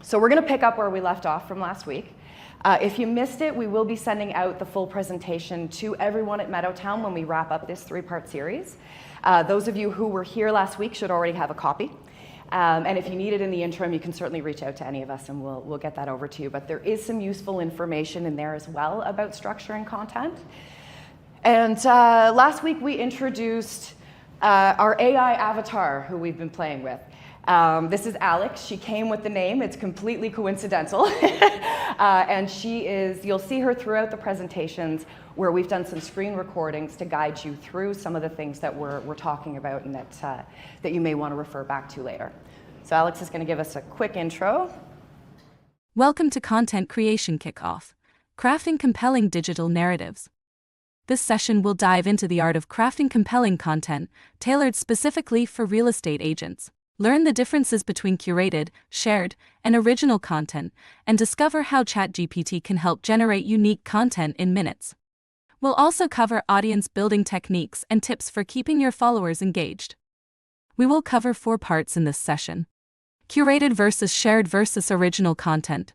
So we're going to pick up where we left off from last week. If you missed it, we will be sending out the full presentation to everyone at Meadowtowne when we wrap up this 3-part series. Those of you who were here last week should already have a copy. And if you need it in the interim, you can certainly reach out to any of us and we'll get that over to you. But there is some useful information in there as well about structuring content. And last week we introduced our AI avatar who we've been playing with. This is Alex. She came with the name. It's completely coincidental. And she is, you'll see her throughout the presentations where we've done some screen recordings to guide you through some of the things that we're talking about and that you may want to refer back to later. So Alex is going to give us a quick intro. Welcome to Content Creation Kickoff, crafting compelling digital narratives. This session will dive into the art of crafting compelling content tailored specifically for real estate agents. Learn the differences between curated, shared, and original content, and discover how ChatGPT can help generate unique content in minutes. We'll also cover audience building techniques and tips for keeping your followers engaged. We will cover 4 parts in this session: curated versus shared versus original content,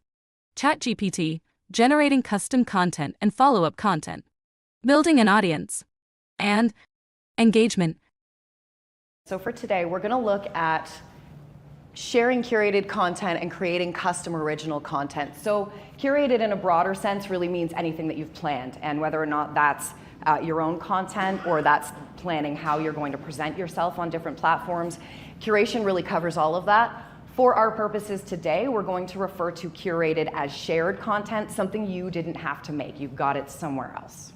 ChatGPT, generating custom content and follow-up content, building an audience, and engagement. So for today, we're going to look at sharing curated content and creating custom original content. So curated in a broader sense really means anything that you've planned, and whether or not that's your own content or that's planning how you're going to present yourself on different platforms. Curation really covers all of that. For our purposes today, we're going to refer to curated as shared content, something you didn't have to make. You've got it somewhere else.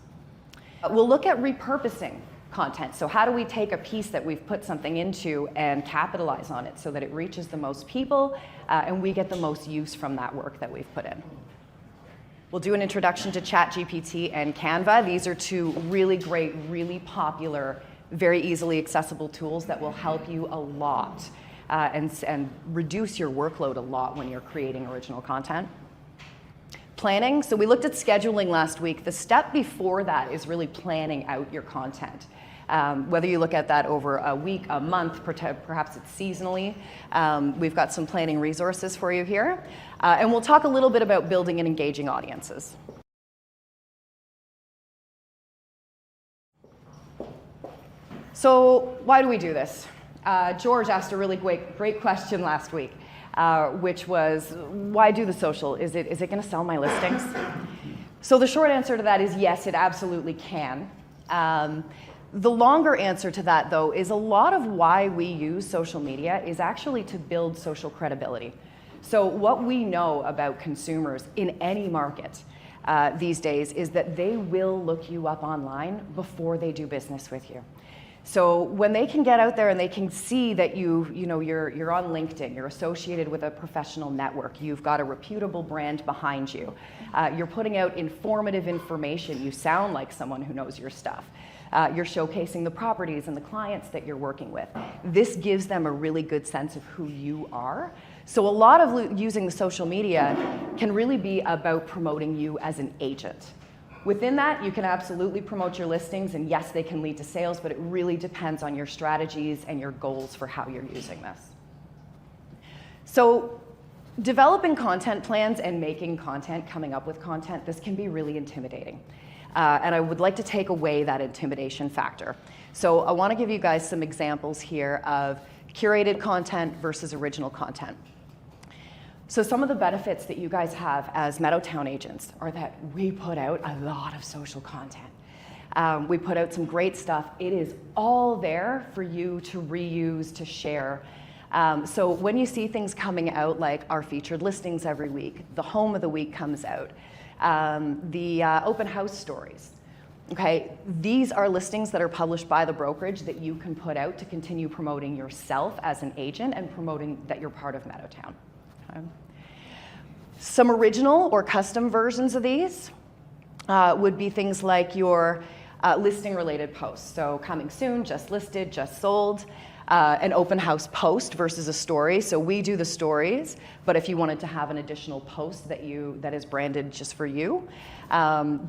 We'll look at repurposing content. So how do we take a piece that we've put something into and capitalize on it so that it reaches the most people and we get the most use from that work that we've put in. We'll do an introduction to ChatGPT and Canva. These are 2 really great, really popular, very easily accessible tools that will help you a lot and reduce your workload a lot when you're creating original content. Planning. So we looked at scheduling last week. The step before that is really planning out your content. Whether you look at that over a week, a month, perhaps it's seasonally. We've got some planning resources for you here. And we'll talk a little bit about building and engaging audiences. So why do we do this? George asked a really great question last week. Which was, why do the social? Is it going to sell my listings? So the short answer to that is yes, it absolutely can. The longer answer to that, though, is a lot of why we use social media is actually to build social credibility. So what we know about consumers in any market these days is that they will look you up online before they do business with you. So when they can get out there and they can see that you're on LinkedIn, you're associated with a professional network, you've got a reputable brand behind you, you're putting out informative information, you sound like someone who knows your stuff, you're showcasing the properties and the clients that you're working with. This gives them a really good sense of who you are. So a lot of using the social media can really be about promoting you as an agent. Within that, you can absolutely promote your listings, and yes, they can lead to sales, but it really depends on your strategies and your goals for how you're using this. So developing content plans and making content, coming up with content, this can be really intimidating. And I would like to take away that intimidation factor. So I want to give you guys some examples here of curated content versus original content. So some of the benefits that you guys have as Meadowtowne agents are that we put out a lot of social content. We put out some great stuff. It is all there for you to reuse, to share. So when you see things coming out like our featured listings every week, the home of the week comes out, the open house stories. Okay, these are listings that are published by the brokerage that you can put out to continue promoting yourself as an agent and promoting that you're part of Meadowtowne. Okay. Some original or custom versions of these would be things like your listing related posts. So coming soon, just listed, just sold, an open house post versus a story. So we do the stories, but if you wanted to have an additional post that is branded just for you,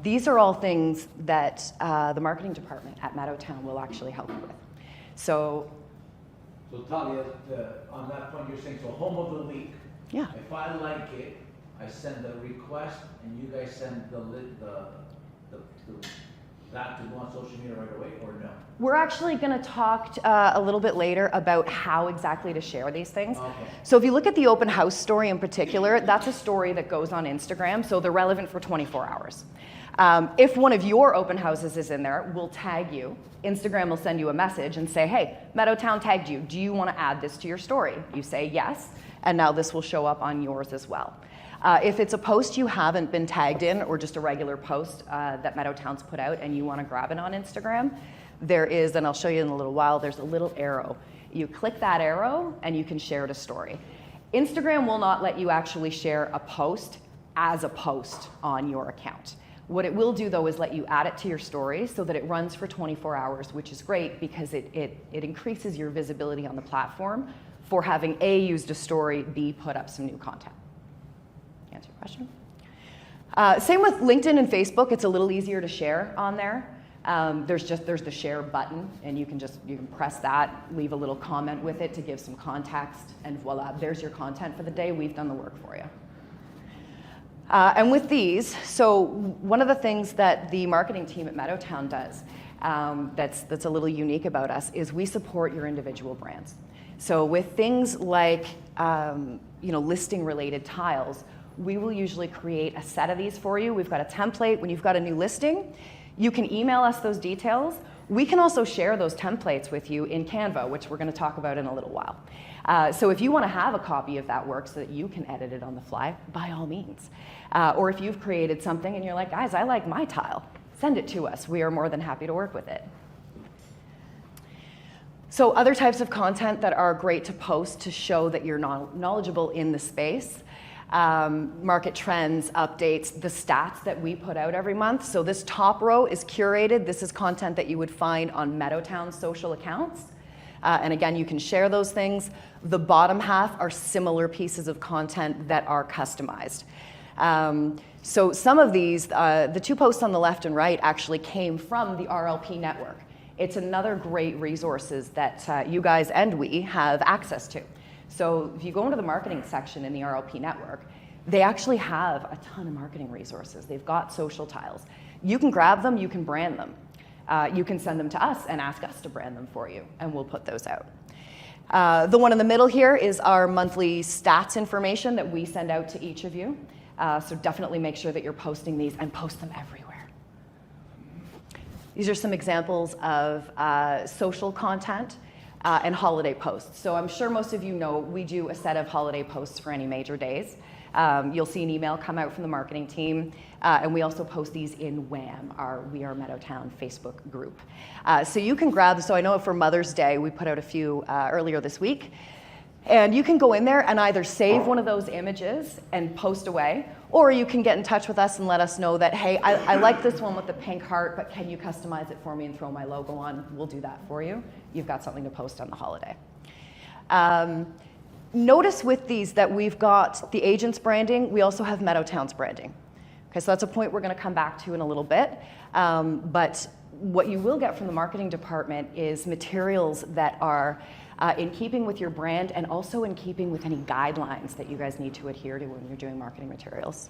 these are all things that the marketing department at Meadowtowne will actually help you with. So Talia, on that point, you're saying, so home of the week, Yeah. If I like it, I send the request, and you guys send that to go on social media right away, or no? We're actually going to talk a little bit later about how exactly to share these things. Okay. So if you look at the open house story in particular, that's a story that goes on Instagram, so they're relevant for 24 hours. If one of your open houses is in there, we'll tag you. Instagram will send you a message and say, hey, Meadowtowne tagged you. Do you want to add this to your story? You say yes, and now this will show up on yours as well. If it's a post you haven't been tagged in, or just a regular post that Meadowtowne's put out and you want to grab it on Instagram, there is, and I'll show you in a little while, there's a little arrow. You click that arrow and you can share the story. Instagram will not let you actually share a post as a post on your account. What it will do, though, is let you add it to your story so that it runs for 24 hours, which is great because it increases your visibility on the platform for having A, used a story, B, put up some new content. Answer your question? Same with LinkedIn and Facebook. It's a little easier to share on there. There's the share button, and you can press that, leave a little comment with it to give some context, and voila, there's your content for the day. We've done the work for you. And with these, so one of the things that the marketing team at Meadowtowne does that's a little unique about us is we support your individual brands. So with things like listing-related tiles, we will usually create a set of these for you. We've got a template. When you've got a new listing, you can email us those details. We can also share those templates with you in Canva, which we're going to talk about in a little while. So if you want to have a copy of that work so that you can edit it on the fly, by all means. Or if you've created something and you're like, guys, I like my tile, send it to us. We are more than happy to work with it. So other types of content that are great to post to show that you're knowledgeable in the space. Market trends, updates, the stats that we put out every month. So this top row is curated. This is content that you would find on Meadowtowne's social accounts. And again, you can share those things. The bottom half are similar pieces of content that are customized. So some of these, the two posts on the left and right actually came from the RLP network. It's another great resources that you guys and we have access to. So if you go into the marketing section in the RLP network, they actually have a ton of marketing resources. They've got social tiles. You can grab them, you can brand them. You can send them to us and ask us to brand them for you, and we'll put those out. The one in the middle here is our monthly stats information that we send out to each of you. So definitely make sure that you're posting these and post them everywhere. These are some examples of social content and holiday posts. So I'm sure most of you know we do a set of holiday posts for any major days. You'll see an email come out from the marketing team, and we also post these in WHAM, our We Are Meadowtowne Facebook group. So you can grab, so I know for Mother's Day, we put out a few earlier this week, and you can go in there and either save one of those images and post away, or you can get in touch with us and let us know that, hey, I like this one with the pink heart, but can you customize it for me and throw my logo on? We'll do that for you. You've got something to post on the holiday. Notice with these that we've got the agent's branding. We also have Meadowtowne's branding. Okay, so that's a point we're going to come back to in a little bit. But what you will get from the marketing department is materials that are in keeping with your brand and also in keeping with any guidelines that you guys need to adhere to when you're doing marketing materials.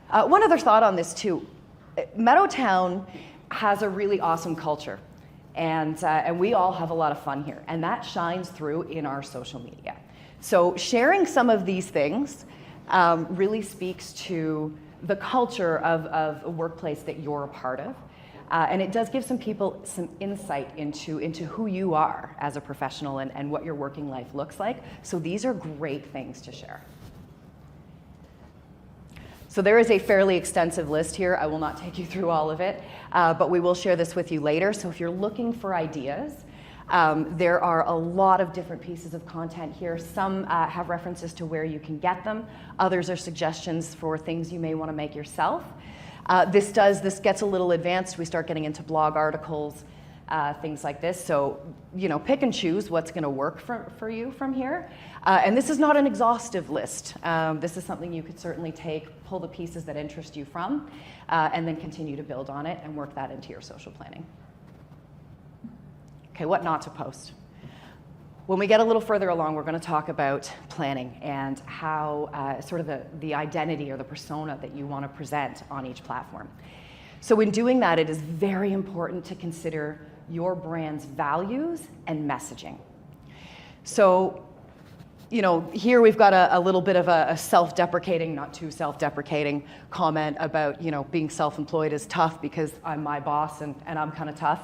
One other thought on this too. Meadowtowne has a really awesome culture. And we all have a lot of fun here, and that shines through in our social media. So sharing some of these things really speaks to the culture of a workplace that you're a part of, and it does give some people some insight into who you are as a professional and what your working life looks like. So these are great things to share. So there is a fairly extensive list here. I will not take you through all of it, but we will share this with you later. So if you're looking for ideas, there are a lot of different pieces of content here. Some have references to where you can get them. Others are suggestions for things you may want to make yourself. This gets a little advanced. We start getting into blog articles, things like this. So, pick and choose what's going to work for you from here. And this is not an exhaustive list. This is something you could certainly pull the pieces that interest you from, and then continue to build on it and work that into your social planning. Okay, what not to post. When we get a little further along, we're going to talk about planning and how sort of the identity or the persona that you want to present on each platform. So in doing that, it is very important to consider your brand's values and messaging. So, you know, here we've got a little bit of a self-deprecating, not too self-deprecating comment about, you know, being self-employed is tough because I'm my boss and I'm kind of tough.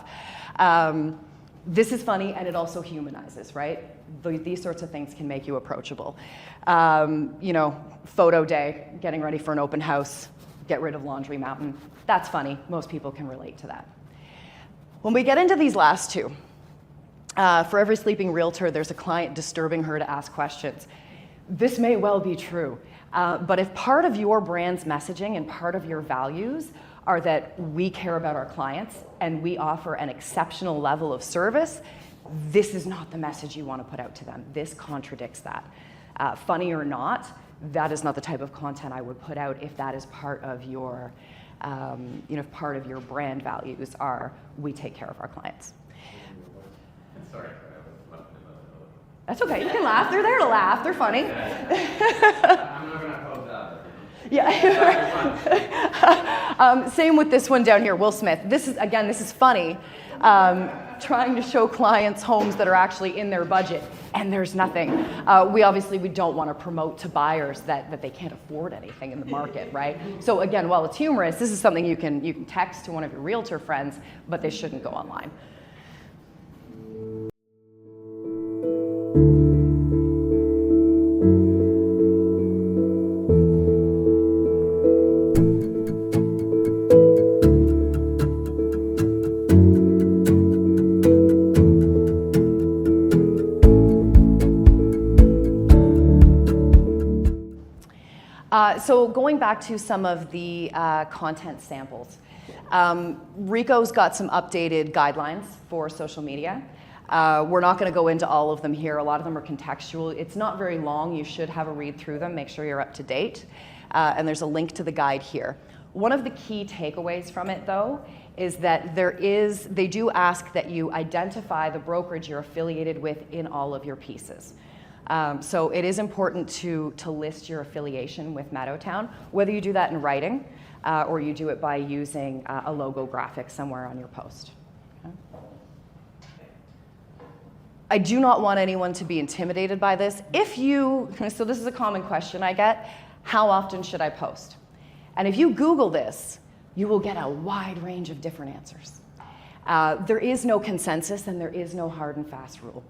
This is funny, and it also humanizes, right? These sorts of things can make you approachable. You know, photo day, getting ready for an open house, get rid of laundry mountain. That's funny. Most people can relate to that. When we get into these last two, for every sleeping realtor, there's a client disturbing her to ask questions. This may well be true, but if part of your brand's messaging and part of your values are that we care about our clients and we offer an exceptional level of service, this is not the message you want to put out to them. This contradicts that. Funny or not, that is not the type of content I would put out if that is part of your, you know, part of your brand values are we take care of our clients. Sorry. That's okay, you can laugh. They're there to laugh. They're funny. I'm not going to pose that. Yeah. Same with this one down here, Will Smith. This is funny. Trying to show clients homes that are actually in their budget, and there's nothing. We don't want to promote to buyers that they can't afford anything in the market, right? So again, while it's humorous, this is something you can text to one of your realtor friends, but they shouldn't go online. So going back to some of the content samples, Rico's got some updated guidelines for social media. We're not going to go into all of them here. A lot of them are contextual. It's not very long. You should have a read through them. Make sure you're up to date. And there's a link to the guide here. One of the key takeaways from it, though, is that they do ask that you identify the brokerage you're affiliated with in all of your pieces. So it is important to list your affiliation with Meadowtowne, whether you do that in writing or you do it by using a logo graphic somewhere on your post. Okay. I do not want anyone to be intimidated by this. So this is a common question I get, how often should I post? And if you Google this, you will get a wide range of different answers. There is no consensus and there is no hard and fast rule.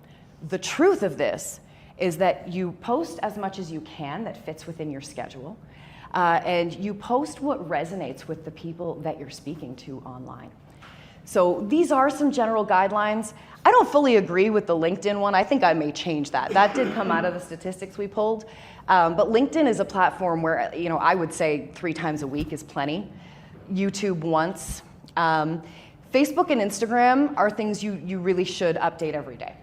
The truth of this is that you post as much as you can that fits within your schedule, and you post what resonates with the people that you're speaking to online. So these are some general guidelines. I don't fully agree with the LinkedIn one. I think I may change that. That did come out of the statistics we pulled. But LinkedIn is a platform where, you know, I would say 3 times a week is plenty. YouTube once. Facebook and Instagram are things you really should update every day.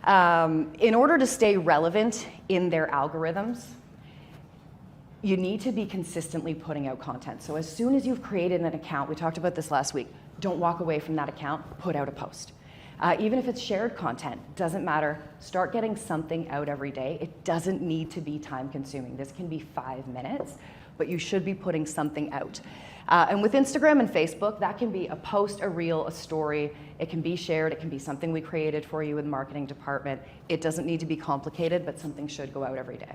In order to stay relevant in their algorithms, you need to be consistently putting out content. So as soon as you've created an account, we talked about this last week, don't walk away from that account, put out a post. Even if it's shared content, doesn't matter. Start getting something out every day. It doesn't need to be time consuming. This can be 5 minutes, but you should be putting something out. And with Instagram and Facebook, that can be a post, a reel, a story. It can be shared. It can be something we created for you in the marketing department. It doesn't need to be complicated, but something should go out every day.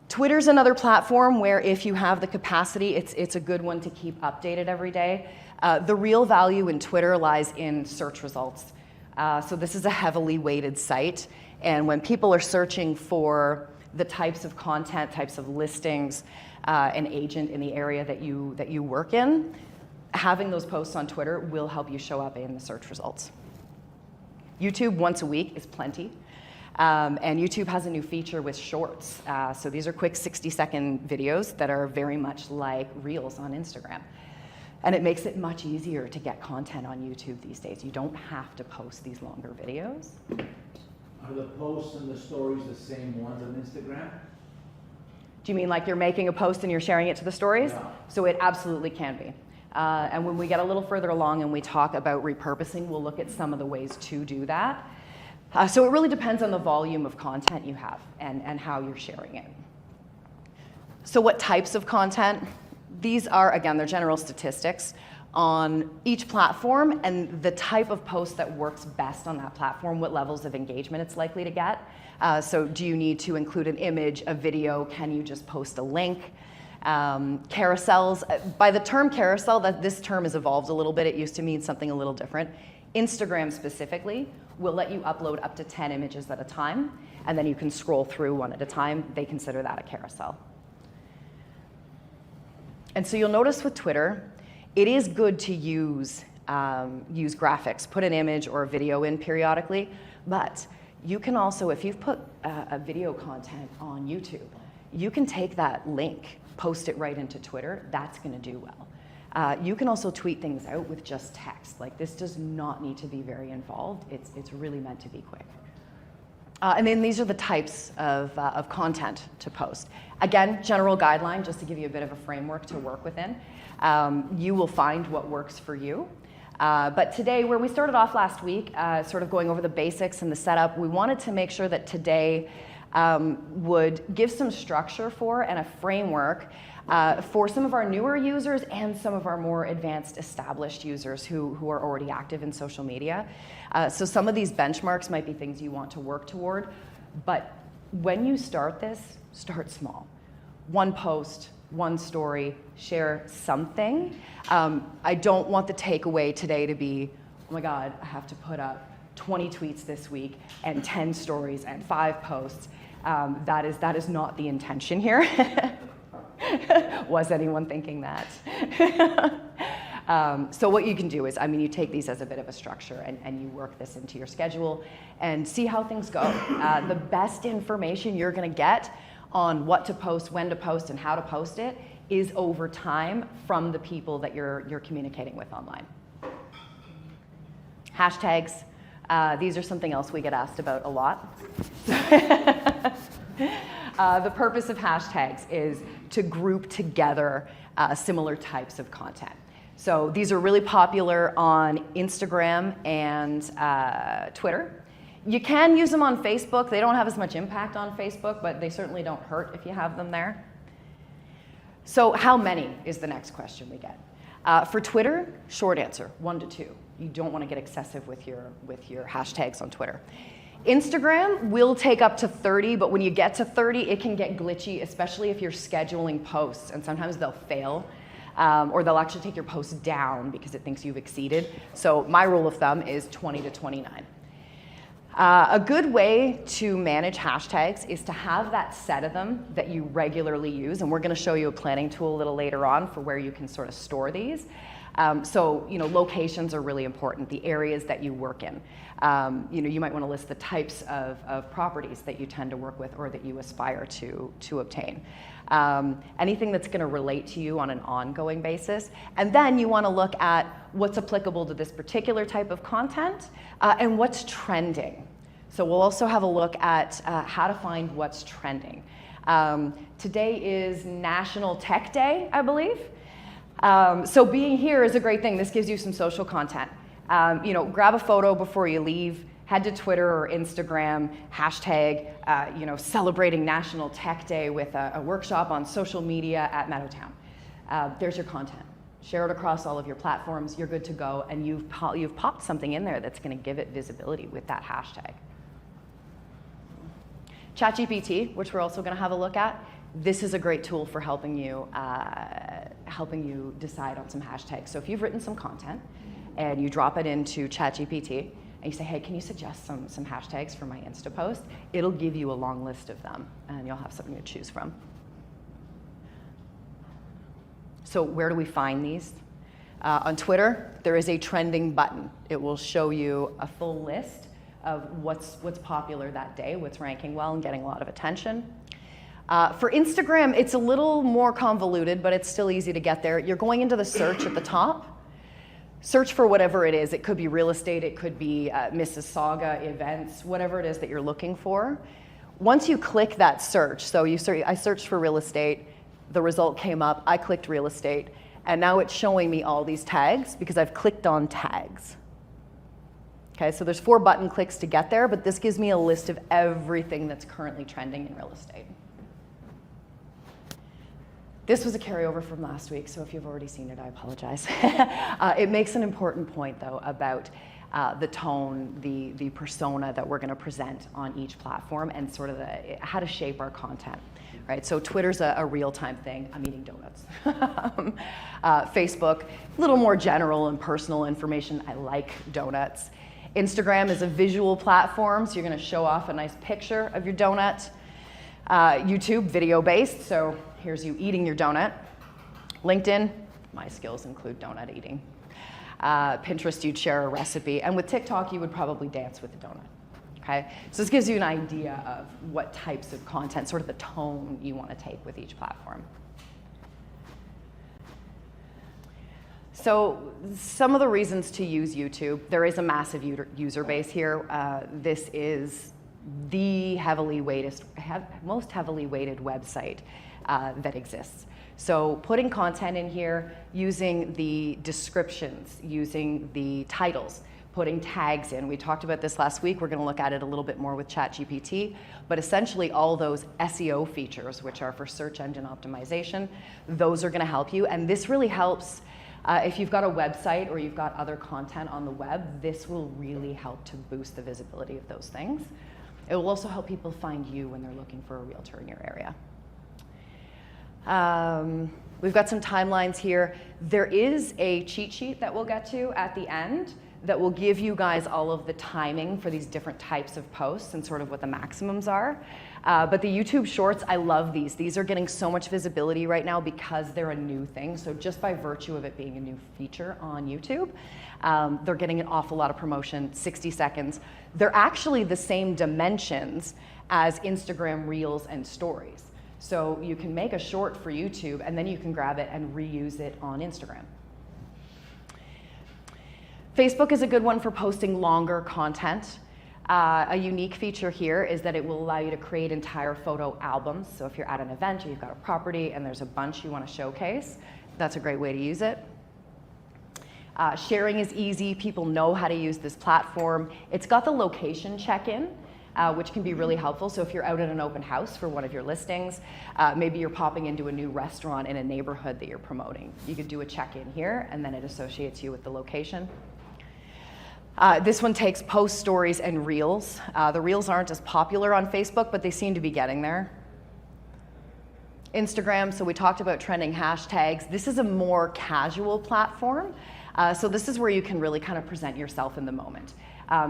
Twitter's another platform where if you have the capacity, it's a good one to keep updated every day. The real value in Twitter lies in search results. So this is a heavily weighted site. And when people are searching for the types of content, types of listings, an agent in the area that you work in, having those posts on Twitter will help you show up in the search results. YouTube once a week is plenty. And YouTube has a new feature with shorts. So these are quick 60-second videos that are very much like reels on Instagram. And it makes it much easier to get content on YouTube these days. You don't have to post these longer videos. Are the posts and the stories the same ones on Instagram? Do you mean like you're making a post and you're sharing it to the stories? Yeah. So it absolutely can be. And when we get a little further along and we talk about repurposing, we'll look at some of the ways to do that. So it really depends on the volume of content you have and how you're sharing it. So what types of content? These are, again, they're general statistics on each platform and the type of post that works best on that platform, what levels of engagement it's likely to get. So do you need to include an image, a video? Can you just post a link? Carousels, by the term carousel, this term has evolved a little bit. It used to mean something a little different. Instagram specifically will let you upload up to 10 images at a time, and then you can scroll through one at a time. They consider that a carousel. And so you'll notice with Twitter, it is good to use graphics, put an image or a video in periodically, but you can also, if you've put a video content on YouTube, you can take that link, post it right into Twitter. That's going to do well. You can also tweet things out with just text. Like, this does not need to be very involved. It's really meant to be quick. And then these are the types of content to post. Again, general guideline, just to give you a bit of a framework to work within. You will find what works for you. But today, where we started off last week, sort of going over the basics and the setup, we wanted to make sure that today would give some structure for and a framework for some of our newer users and some of our more advanced established users who are already active in social media. So some of these benchmarks might be things you want to work toward, but when you start this, start small. One post, one story, share something. I don't want the takeaway today to be, oh my God, I have to put up 20 tweets this week and 10 stories and 5 posts. That is not the intention here. Was anyone thinking that? So what you can do is, you take these as a bit of a structure and you work this into your schedule and see how things go. The best information you're going to get on what to post, when to post, and how to post it is over time from the people that you're communicating with online. Hashtags. These are something else we get asked about a lot. The purpose of hashtags is to group together similar types of content. So these are really popular on Instagram and Twitter. You can use them on Facebook. They don't have as much impact on Facebook, but they certainly don't hurt if you have them there. So how many is the next question we get. For Twitter, short answer, 1 to 2. You don't want to get excessive with your hashtags on Twitter. Instagram will take up to 30, but when you get to 30, it can get glitchy, especially if you're scheduling posts, and sometimes they'll fail, or they'll actually take your post down because it thinks you've exceeded. So my rule of thumb is 20 to 29. A good way to manage hashtags is to have that set of them that you regularly use, and we're going to show you a planning tool a little later on for where you can sort of store these. So locations are really important, the areas that you work in. You might want to list the types of properties that you tend to work with or that you aspire to obtain. Anything that's going to relate to you on an ongoing basis. And then you want to look at what's applicable to this particular type of content and what's trending. So we'll also have a look at how to find what's trending. Today is National Tech Day, I believe. So being here is a great thing. This gives you some social content. Grab a photo before you leave, head to Twitter or Instagram, hashtag, celebrating National Tech Day with a workshop on social media at Meadowtowne. There's your content. Share it across all of your platforms. You're good to go, and you've popped something in there that's going to give it visibility with that hashtag. ChatGPT, which we're also going to have a look at. This is a great tool for helping you decide on some hashtags. So if you've written some content and you drop it into ChatGPT and you say, hey, can you suggest some hashtags for my Insta post? It'll give you a long list of them and you'll have something to choose from. So where do we find these? On Twitter, there is a trending button. It will show you a full list of what's popular that day, what's ranking well and getting a lot of attention. For Instagram, it's a little more convoluted, but it's still easy to get there. You're going into the search at the top. Search for whatever it is. It could be real estate, it could be Mississauga events, whatever it is that you're looking for. Once you click that search, so I searched for real estate, the result came up, I clicked real estate, and now it's showing me all these tags because I've clicked on tags. Okay, so there's 4 button clicks to get there, but this gives me a list of everything that's currently trending in real estate. This was a carryover from last week, so if you've already seen it, I apologize. It makes an important point, though, about the tone, the persona that we're going to present on each platform, and sort of how to shape our content. Right? So Twitter's a real-time thing. I'm eating donuts. Facebook, a little more general and personal information. I like donuts. Instagram is a visual platform, so you're going to show off a nice picture of your donut. YouTube, video-based, so here's you eating your donut. LinkedIn, my skills include donut eating. Pinterest, you'd share a recipe. And with TikTok, you would probably dance with the donut. Okay? So this gives you an idea of what types of content, sort of the tone you want to take with each platform. So some of the reasons to use YouTube, there is a massive user base here. This is the most heavily weighted website that exists. So putting content in here, using the descriptions, using the titles, putting tags in. We talked about this last week. We're going to look at it a little bit more with ChatGPT. But essentially all those SEO features, which are for search engine optimization, those are going to help you. And this really helps if you've got a website or you've got other content on the web. This will really help to boost the visibility of those things. It will also help people find you when they're looking for a realtor in your area. We've got some timelines here. There is a cheat sheet that we'll get to at the end that will give you guys all of the timing for these different types of posts and sort of what the maximums are. But the YouTube Shorts, I love these. These are getting so much visibility right now because they're a new thing. So just by virtue of it being a new feature on YouTube, they're getting an awful lot of promotion, 60 seconds. They're actually the same dimensions as Instagram Reels and Stories. So you can make a short for YouTube and then you can grab it and reuse it on Instagram. Facebook is a good one for posting longer content. A unique feature here is that it will allow you to create entire photo albums. So if you're at an event or you've got a property and there's a bunch you want to showcase, that's a great way to use it. Sharing is easy. People know how to use this platform. It's got the location check-in, which can be really helpful. So if you're out at an open house for one of your listings, maybe you're popping into a new restaurant in a neighborhood that you're promoting. You could do a check-in here, and then it associates you with the location. This one takes post stories and reels. The reels aren't as popular on Facebook, but they seem to be getting there. Instagram, so we talked about trending hashtags. This is a more casual platform. So this is where you can really kind of present yourself in the moment.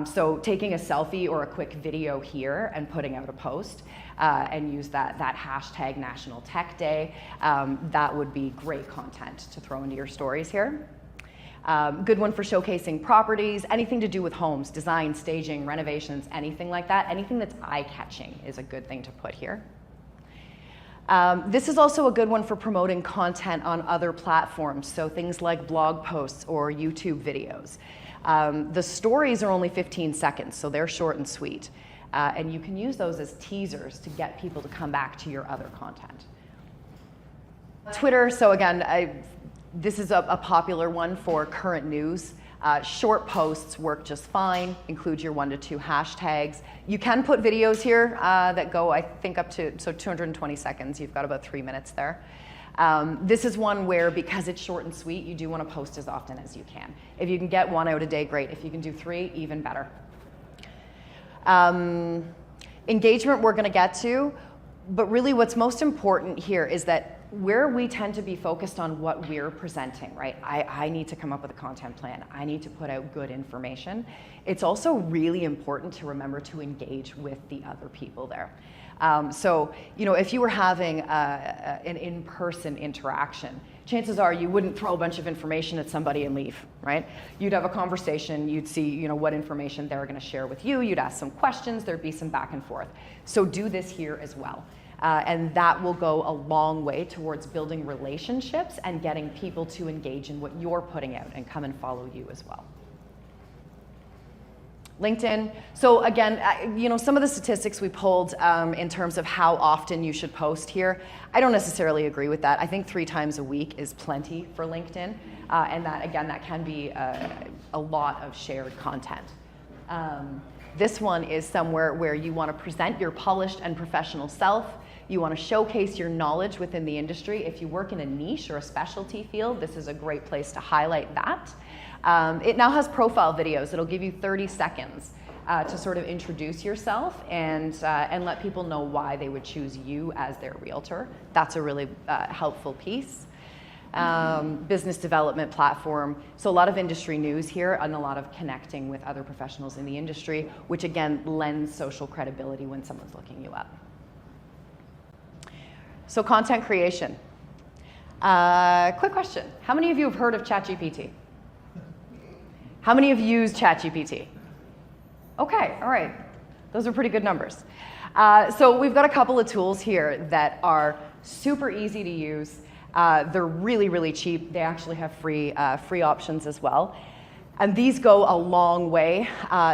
So taking a selfie or a quick video here and putting out a post and use that hashtag National Tech Day, that would be great content to throw into your stories here. Good one for showcasing properties, anything to do with homes, design, staging, renovations, anything like that. Anything that's eye-catching is a good thing to put here. This is also a good one for promoting content on other platforms, so things like blog posts or YouTube videos. The stories are only 15 seconds, so they're short and sweet. And you can use those as teasers to get people to come back to your other content. Twitter, so again, this is a popular one for current news. Short posts work just fine, include your 1 to 2 hashtags. You can put videos here that go, I think, up to 220 seconds. You've got about 3 minutes there. This is one where, because it's short and sweet, you do want to post as often as you can. If you can get 1 out a day, great. If you can do 3, even better. Engagement we're going to get to, but really what's most important here is that where we tend to be focused on what we're presenting, right? I need to come up with a content plan. I need to put out good information. It's also really important to remember to engage with the other people there. So, you know, if you were having an in-person interaction, chances are you wouldn't throw a bunch of information at somebody and leave, right? You'd have a conversation, you'd see, you know, what information they're going to share with you, you'd ask some questions, there'd be some back and forth. So do this here as well. And that will go a long way towards building relationships and getting people to engage in what you're putting out and come and follow you as well. LinkedIn. So again, you know, some of the statistics we pulled in terms of how often you should post here, I don't necessarily agree with that. I think 3 times a week is plenty for LinkedIn. And that, again, that can be a lot of shared content. This one is somewhere where you want to present your polished and professional self. You want to showcase your knowledge within the industry. If you work in a niche or a specialty field, this is a great place to highlight that. It now has profile videos. It'll give you 30 seconds to sort of introduce yourself and let people know why they would choose you as their realtor. That's a really helpful piece. Business development platform. So a lot of industry news here and a lot of connecting with other professionals in the industry, which again lends social credibility when someone's looking you up. So content creation. Quick question. How many of you have heard of ChatGPT? How many have used ChatGPT? Okay, all right. Those are pretty good numbers. So we've got a couple of tools here that are super easy to use. They're really, really cheap. They actually have free options as well. And these go a long way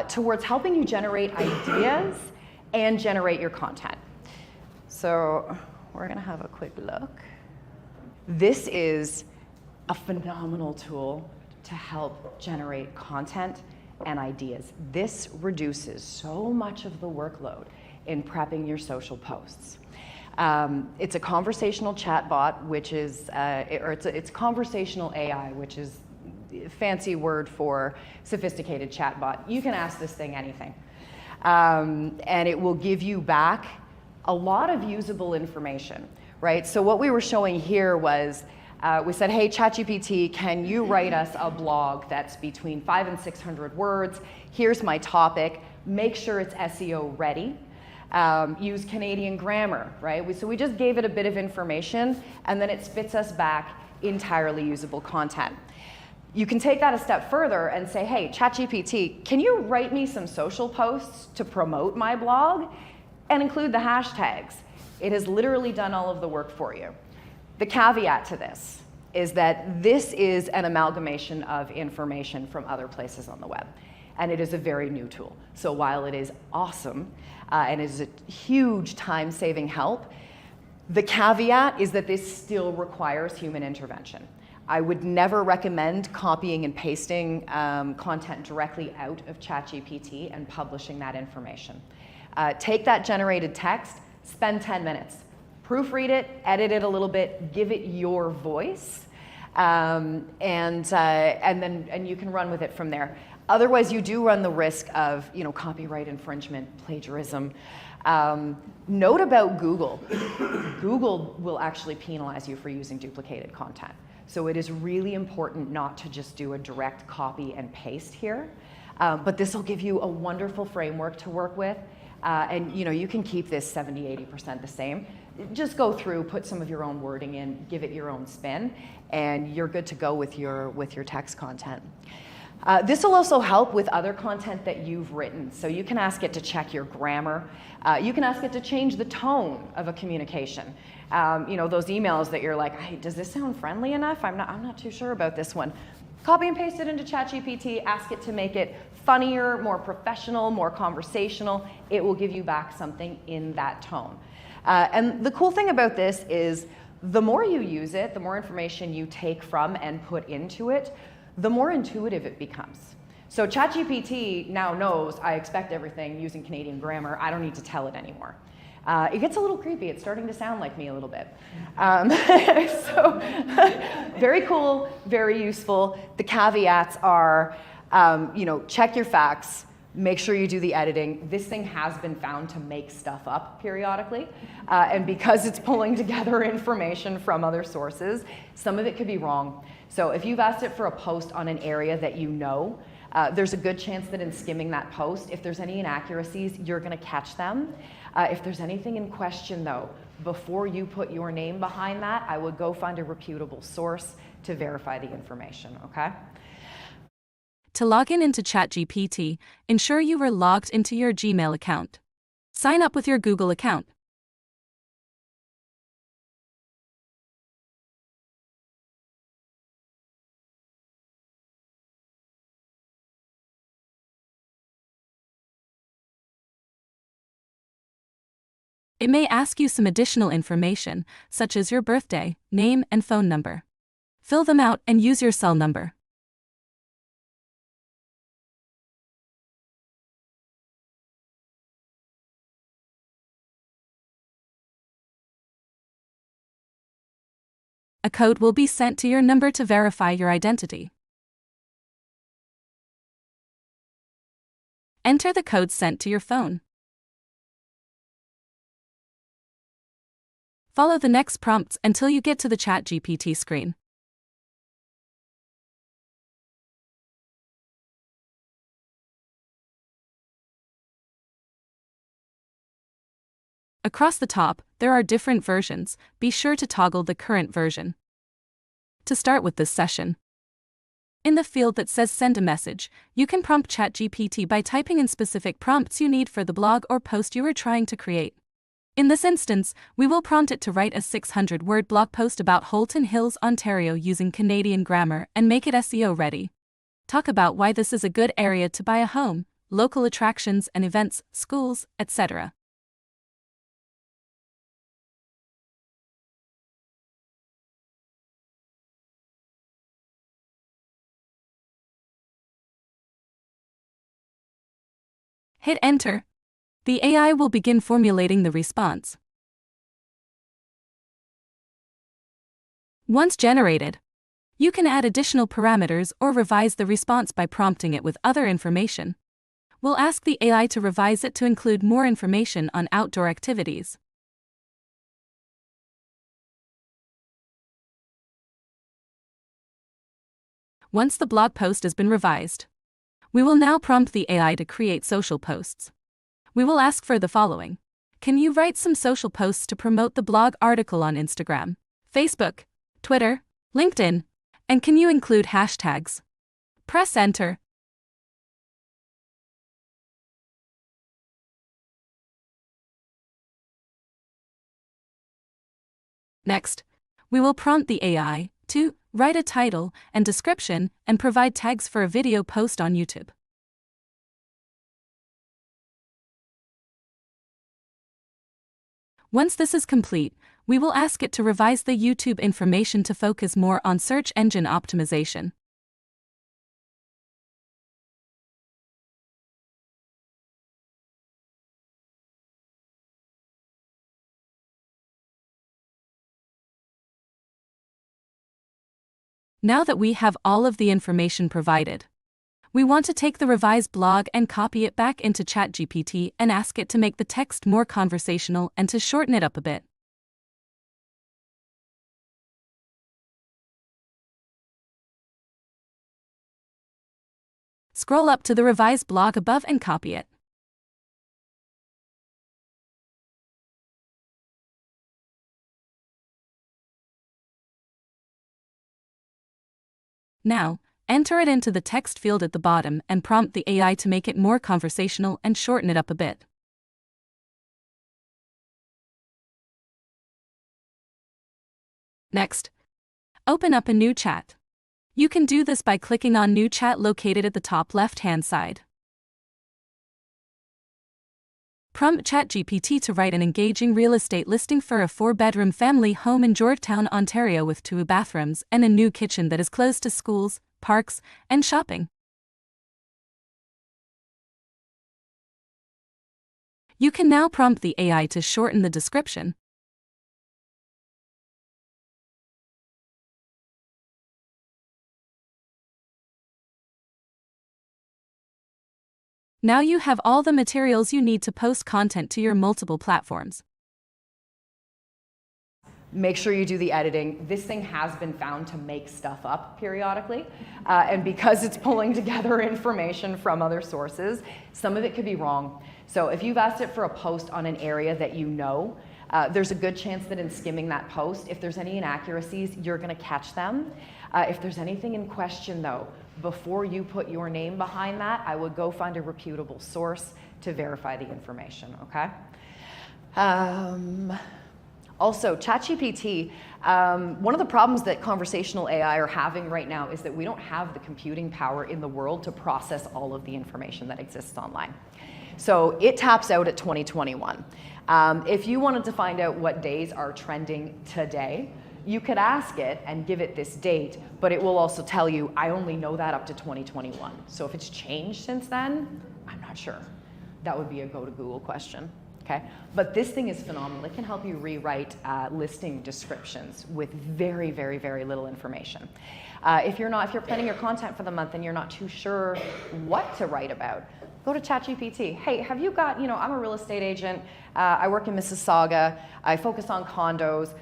towards helping you generate ideas and generate your content. So we're gonna have a quick look. This is a phenomenal tool to help generate content and ideas. This reduces so much of the workload in prepping your social posts. It's a conversational chatbot, which is, it's conversational AI, which is a fancy word for sophisticated chatbot. You can ask this thing anything. And it will give you back a lot of usable information, right? So what we were showing here was, we said, hey, ChatGPT, can you write us a blog that's between 500 and 600 words? Here's my topic. Make sure it's SEO ready. Use Canadian grammar, right? So we just gave it a bit of information, and then it spits us back entirely usable content. You can take that a step further and say, hey, ChatGPT, can you write me some social posts to promote my blog and include the hashtags? It has literally done all of the work for you. The caveat to this is that this is an amalgamation of information from other places on the web, and it is a very new tool. So while it is awesome and is a huge time-saving help, the caveat is that this still requires human intervention. I would never recommend copying and pasting content directly out of ChatGPT and publishing that information. Take that generated text, spend 10 minutes. Proofread it, edit it a little bit, give it your voice, and you can run with it from there. Otherwise, you do run the risk of, copyright infringement, plagiarism. Note about Google. Google will actually penalize you for using duplicated content. So it is really important not to just do a direct copy and paste here, but this will give you a wonderful framework to work with. And you can keep this 70–80% the same. Just go through, put some of your own wording in, give it your own spin, and you're good to go with your text content. This will also help with other content that you've written. So you can ask it to check your grammar. You can ask it to change the tone of a communication. Those emails that you're like, hey, does this sound friendly enough? I'm not too sure about this one. Copy and paste it into ChatGPT, ask it to make it funnier, more professional, more conversational. It will give you back something in that tone. And the cool thing about this is the more you use it, the more information you take from and put into it, the more intuitive it becomes. So ChatGPT now knows I expect everything using Canadian grammar. I don't need to tell it anymore. It gets a little creepy. It's starting to sound like me a little bit. So very cool, very useful. The caveats are, check your facts, make sure you do the editing. This thing has been found to make stuff up periodically. And because it's pulling together information from other sources, some of it could be wrong. So if you've asked it for a post on an area that you know, there's a good chance that in skimming that post, if there's any inaccuracies, you're going to catch them. If there's anything in question, though, before you put your name behind that, I would go find a reputable source to verify the information, okay? To log into ChatGPT, ensure you are logged into your Gmail account. Sign up with your Google account. It may ask you some additional information, such as your birthday, name, and phone number. Fill them out and use your cell number. A code will be sent to your number to verify your identity. Enter the code sent to your phone. Follow the next prompts until you get to the ChatGPT screen. Across the top, there are different versions. Be sure to toggle the current version. To start with this session, in the field that says Send a Message, you can prompt ChatGPT by typing in specific prompts you need for the blog or post you are trying to create. In this instance, we will prompt it to write a 600-word blog post about Halton Hills, Ontario using Canadian grammar and make it SEO ready. Talk about why this is a good area to buy a home, local attractions and events, schools, etc. Hit Enter. The AI will begin formulating the response. Once generated, you can add additional parameters or revise the response by prompting it with other information. We'll ask the AI to revise it to include more information on outdoor activities. Once the blog post has been revised, we will now prompt the AI to create social posts. We will ask for the following. Can you write some social posts to promote the blog article on Instagram, Facebook, Twitter, LinkedIn, and can you include hashtags? Press Enter. Next, we will prompt the AI to write a title and description and provide tags for a video post on YouTube. Once this is complete, we will ask it to revise the YouTube information to focus more on search engine optimization. Now that we have all of the information provided, we want to take the revised blog and copy it back into ChatGPT and ask it to make the text more conversational and to shorten it up a bit. Scroll up to the revised blog above and copy it. Now, enter it into the text field at the bottom and prompt the AI to make it more conversational and shorten it up a bit. Next, open up a new chat. You can do this by clicking on New Chat located at the top left-hand side. Prompt ChatGPT to write an engaging real estate listing for a 4-bedroom family home in Meadowtowne, Ontario with 2 bathrooms and a new kitchen that is close to schools, parks, and shopping. You can now prompt the AI to shorten the description. Now you have all the materials you need to post content to your multiple platforms. Make sure you do the editing. This thing has been found to make stuff up periodically, and because it's pulling together information from other sources, some of it could be wrong. So if you've asked it for a post on an area that you know, there's a good chance that in skimming that post, if there's any inaccuracies, you're going to catch them. If there's anything in question, though, before you put your name behind that, I would go find a reputable source to verify the information, okay? Also, ChatGPT, one of the problems that conversational AI are having right now is that we don't have the computing power in the world to process all of the information that exists online. So it taps out at 2021. If you wanted to find out what days are trending today, you could ask it and give it this date, but it will also tell you, I only know that up to 2021. So if it's changed since then, I'm not sure. That would be a go to Google question. Okay? But this thing is phenomenal. It can help you rewrite listing descriptions with very, very, very little information. If you're planning your content for the month and you're not too sure what to write about, go to ChatGPT. Hey, have you got, I'm a real estate agent. I work in Mississauga. I focus on condos.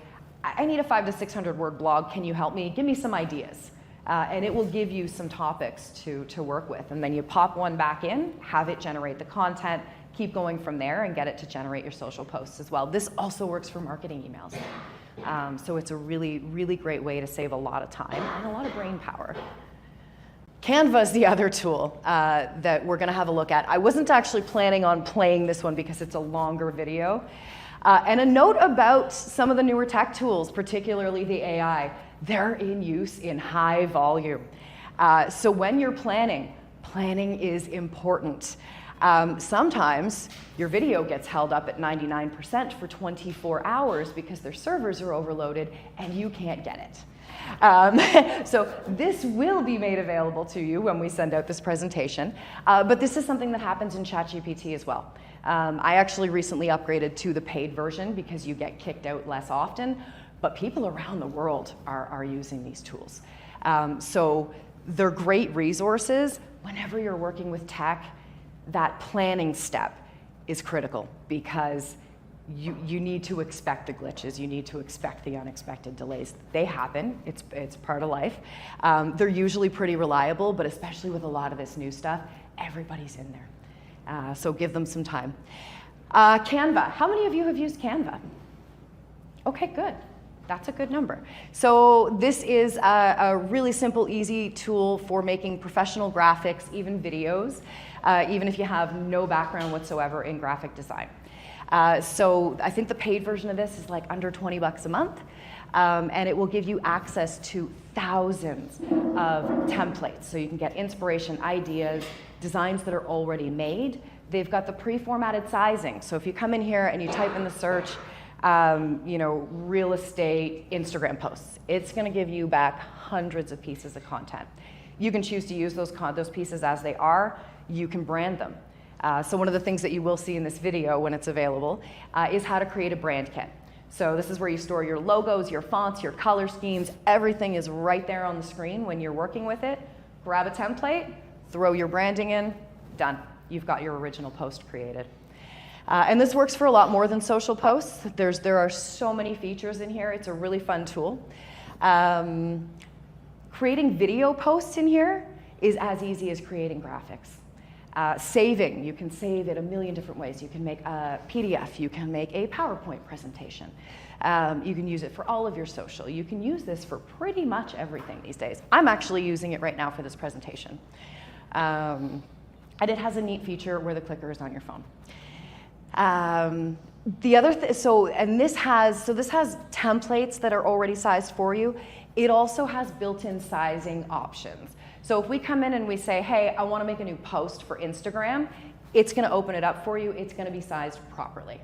I need a 500 to 600 word blog. Can you help me? Give me some ideas. And it will give you some topics to work with. And then you pop one back in, have it generate the content, keep going from there and get it to generate your social posts as well. This also works for marketing emails. So it's a really, really great way to save a lot of time and a lot of brain power. Canva is the other tool that we're going to have a look at. I wasn't actually planning on playing this one because it's a longer video. And a note about some of the newer tech tools, particularly the AI, they're in use in high volume. So when you're planning is important. Sometimes your video gets held up at 99% for 24 hours because their servers are overloaded and you can't get it. So this will be made available to you when we send out this presentation. But this is something that happens in ChatGPT as well. I actually recently upgraded to the paid version because you get kicked out less often. But people around the world are using these tools. So they're great resources. Whenever you're working with tech, that planning step is critical because you need to expect the glitches. You need to expect the unexpected delays. They happen. It's part of life. They're usually pretty reliable, but especially with a lot of this new stuff, everybody's in there. So give them some time. Canva. How many of you have used Canva? Okay, good. That's a good number. So this is a really simple, easy tool for making professional graphics, even videos, even if you have no background whatsoever in graphic design. So I think the paid version of this is like under 20 bucks a month, and it will give you access to thousands of templates. So you can get inspiration, ideas, designs that are already made. They've got the pre-formatted sizing. So if you come in here and you type in the search, real estate Instagram posts, it's going to give you back hundreds of pieces of content. You can choose to use those pieces as they are. You can brand them. So one of the things that you will see in this video when it's available is how to create a brand kit. So this is where you store your logos, your fonts, your color schemes. Everything is right there on the screen when you're working with it. Grab a template, throw your branding in, done. You've got your original post created. And this works for a lot more than social posts. There are so many features in here. It's a really fun tool. Creating video posts in here is as easy as creating graphics. Saving, you can save it a million different ways. You can make a PDF, you can make a PowerPoint presentation. You can use it for all of your social. You can use this for pretty much everything these days. I'm actually using it right now for this presentation. And it has a neat feature where the clicker is on your phone. The other this has templates that are already sized for you. It also has built-in sizing options. So if we come in and we say, hey, I want to make a new post for Instagram, it's going to open it up for you. It's going to be sized properly.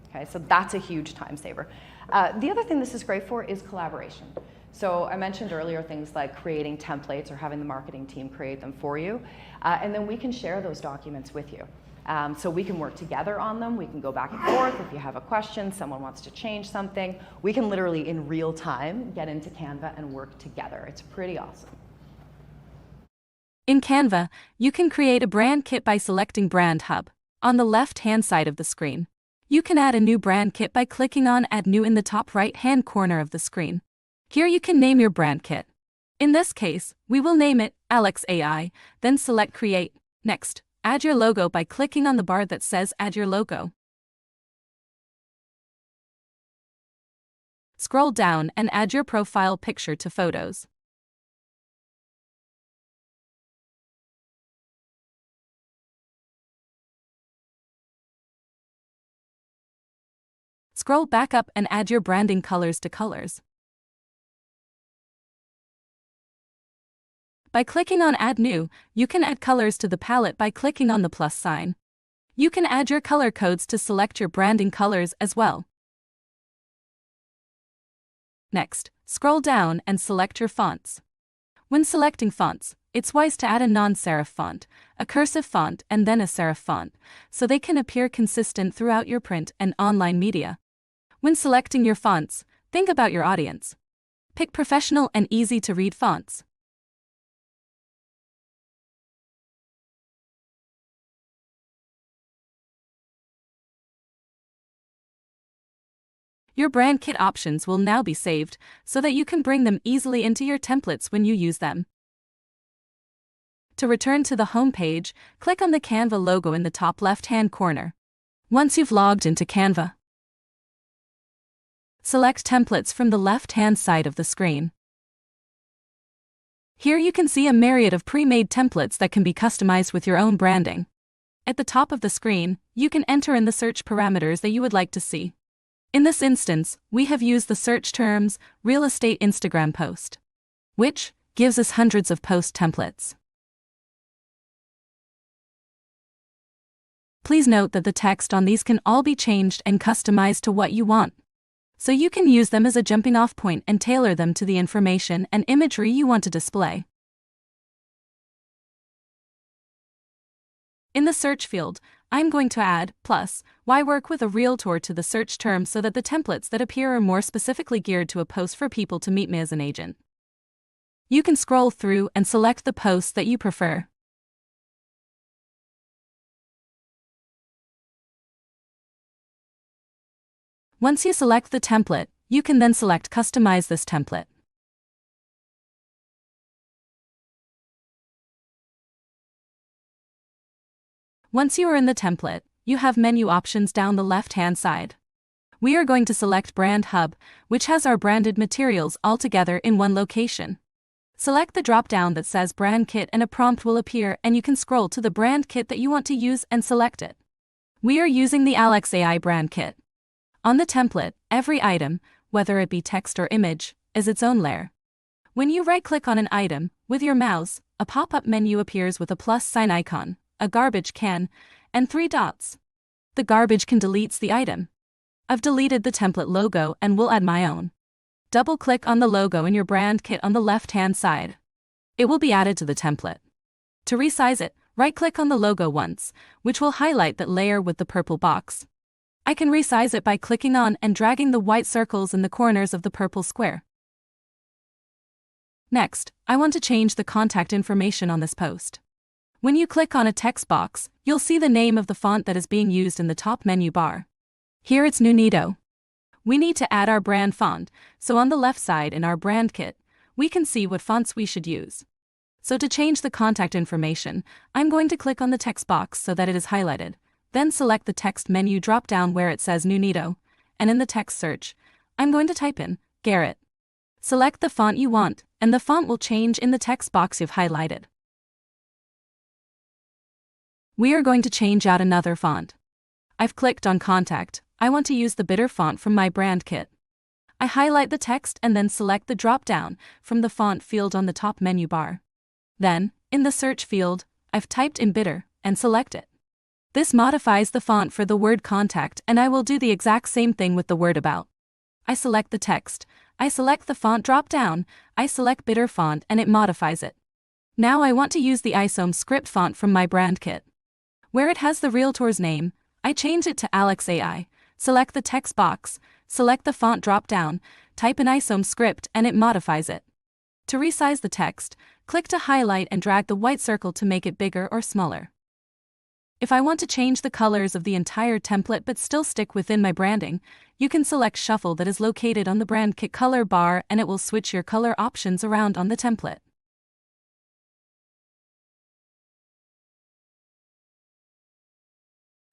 Okay, so that's a huge time saver. The other thing this is great for is collaboration. So I mentioned earlier things like creating templates or having the marketing team create them for you. And then we can share those documents with you. So we can work together on them. We can go back and forth. If you have a question, someone wants to change something, we can literally in real time get into Canva and work together. It's pretty awesome. In Canva, you can create a brand kit by selecting Brand Hub on the left-hand side of the screen. You can add a new brand kit by clicking on Add New in the top right-hand corner of the screen. Here you can name your brand kit. In this case, we will name it Alex AI, then select Create. Next, add your logo by clicking on the bar that says Add Your Logo. Scroll down and add your profile picture to Photos. Scroll back up and add your branding colors to Colors. By clicking on Add New, you can add colors to the palette by clicking on the plus sign. You can add your color codes to select your branding colors as well. Next, scroll down and select your fonts. When selecting fonts, it's wise to add a non-serif font, a cursive font, and then a serif font, so they can appear consistent throughout your print and online media. When selecting your fonts, think about your audience. Pick professional and easy-to-read fonts. Your brand kit options will now be saved so that you can bring them easily into your templates when you use them. To return to the home page, click on the Canva logo in the top left-hand corner. Once you've logged into Canva, select Templates from the left-hand side of the screen. Here you can see a myriad of pre-made templates that can be customized with your own branding. At the top of the screen, you can enter in the search parameters that you would like to see. In this instance, we have used the search terms real estate Instagram post, which gives us hundreds of post templates. Please note that the text on these can all be changed and customized to what you want, so you can use them as a jumping-off point and tailor them to the information and imagery you want to display. In the search field, I'm going to add +why work with a realtor to the search term so that the templates that appear are more specifically geared to a post for people to meet me as an agent. You can scroll through and select the posts that you prefer. Once you select the template, you can then select Customize this template. Once you are in the template, you have menu options down the left-hand side. We are going to select Brand Hub, which has our branded materials all together in one location. Select the drop-down that says Brand Kit and a prompt will appear and you can scroll to the brand kit that you want to use and select it. We are using the Alex AI brand kit. On the template, every item, whether it be text or image, is its own layer. When you right-click on an item, with your mouse, a pop-up menu appears with a plus sign icon, a garbage can, and 3 dots. The garbage can deletes the item. I've deleted the template logo and will add my own. Double-click on the logo in your brand kit on the left-hand side. It will be added to the template. To resize it, right-click on the logo once, which will highlight that layer with the purple box. I can resize it by clicking on and dragging the white circles in the corners of the purple square. Next, I want to change the contact information on this post. When you click on a text box, you'll see the name of the font that is being used in the top menu bar. Here it's Nuneato. We need to add our brand font, so on the left side in our brand kit, we can see what fonts we should use. So to change the contact information, I'm going to click on the text box so that it is highlighted, then select the text menu drop-down where it says Nuneato, and in the text search, I'm going to type in Garrett. Select the font you want, and the font will change in the text box you've highlighted. We are going to change out another font. I've clicked on Contact. I want to use the Bitter font from my brand kit. I highlight the text and then select the drop-down from the font field on the top menu bar. Then, in the search field, I've typed in Bitter and select it. This modifies the font for the word Contact, and I will do the exact same thing with the word About. I select the text, I select the font drop-down, I select Bitter font and it modifies it. Now I want to use the ISOM script font from my brand kit. Where it has the realtor's name, I change it to Alex AI, select the text box, select the font drop-down, type in ISOM script and it modifies it. To resize the text, click to highlight and drag the white circle to make it bigger or smaller. If I want to change the colors of the entire template but still stick within my branding, you can select Shuffle that is located on the brand kit color bar and it will switch your color options around on the template.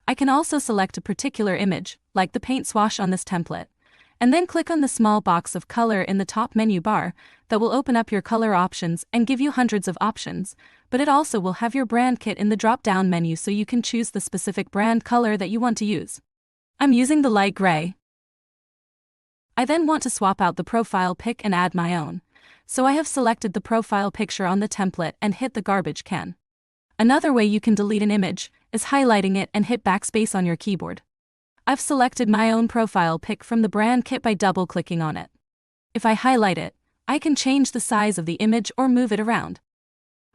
I can also select a particular image, like the paint swatch on this template, and then click on the small box of color in the top menu bar that will open up your color options and give you hundreds of options, but it also will have your brand kit in the drop-down menu so you can choose the specific brand color that you want to use. I'm using the light gray. I then want to swap out the profile pic and add my own, so I have selected the profile picture on the template and hit the garbage can. Another way you can delete an image is highlighting it and hit backspace on your keyboard. I've selected my own profile pic from the brand kit by double-clicking on it. If I highlight it, I can change the size of the image or move it around.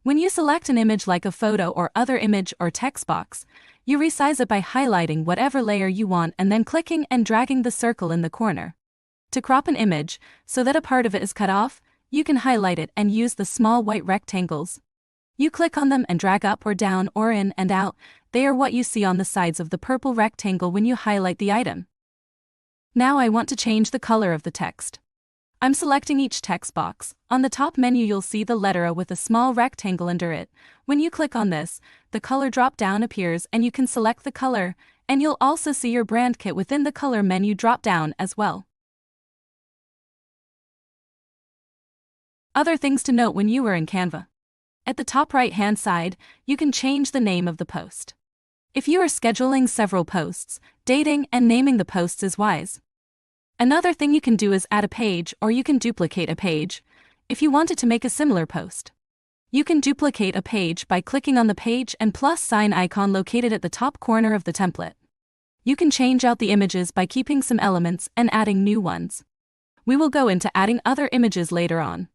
When you select an image like a photo or other image or text box, you resize it by highlighting whatever layer you want and then clicking and dragging the circle in the corner. To crop an image, so that a part of it is cut off, you can highlight it and use the small white rectangles. You click on them and drag up or down or in and out. They are what you see on the sides of the purple rectangle when you highlight the item. Now I want to change the color of the text. I'm selecting each text box. On the top menu you'll see the letter A with a small rectangle under it. When you click on this, the color drop-down appears and you can select the color, and you'll also see your brand kit within the color menu drop-down as well. Other things to note when you are in Canva. At the top right-hand side, you can change the name of the post. If you are scheduling several posts, dating and naming the posts is wise. Another thing you can do is add a page, or you can duplicate a page if you wanted to make a similar post. You can duplicate a page by clicking on the page and plus sign icon located at the top corner of the template. You can change out the images by keeping some elements and adding new ones. We will go into adding other images later on.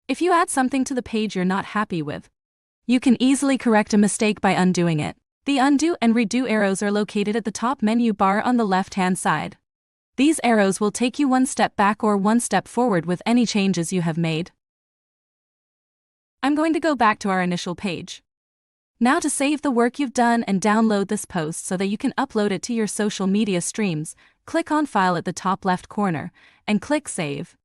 If you add something to the page you're not happy with, you can easily correct a mistake by undoing it. The undo and redo arrows are located at the top menu bar on the left-hand side. These arrows will take you one step back or one step forward with any changes you have made. I'm going to go back to our initial page. Now to save the work you've done and download this post so that you can upload it to your social media streams, click on File at the top left corner and click Save.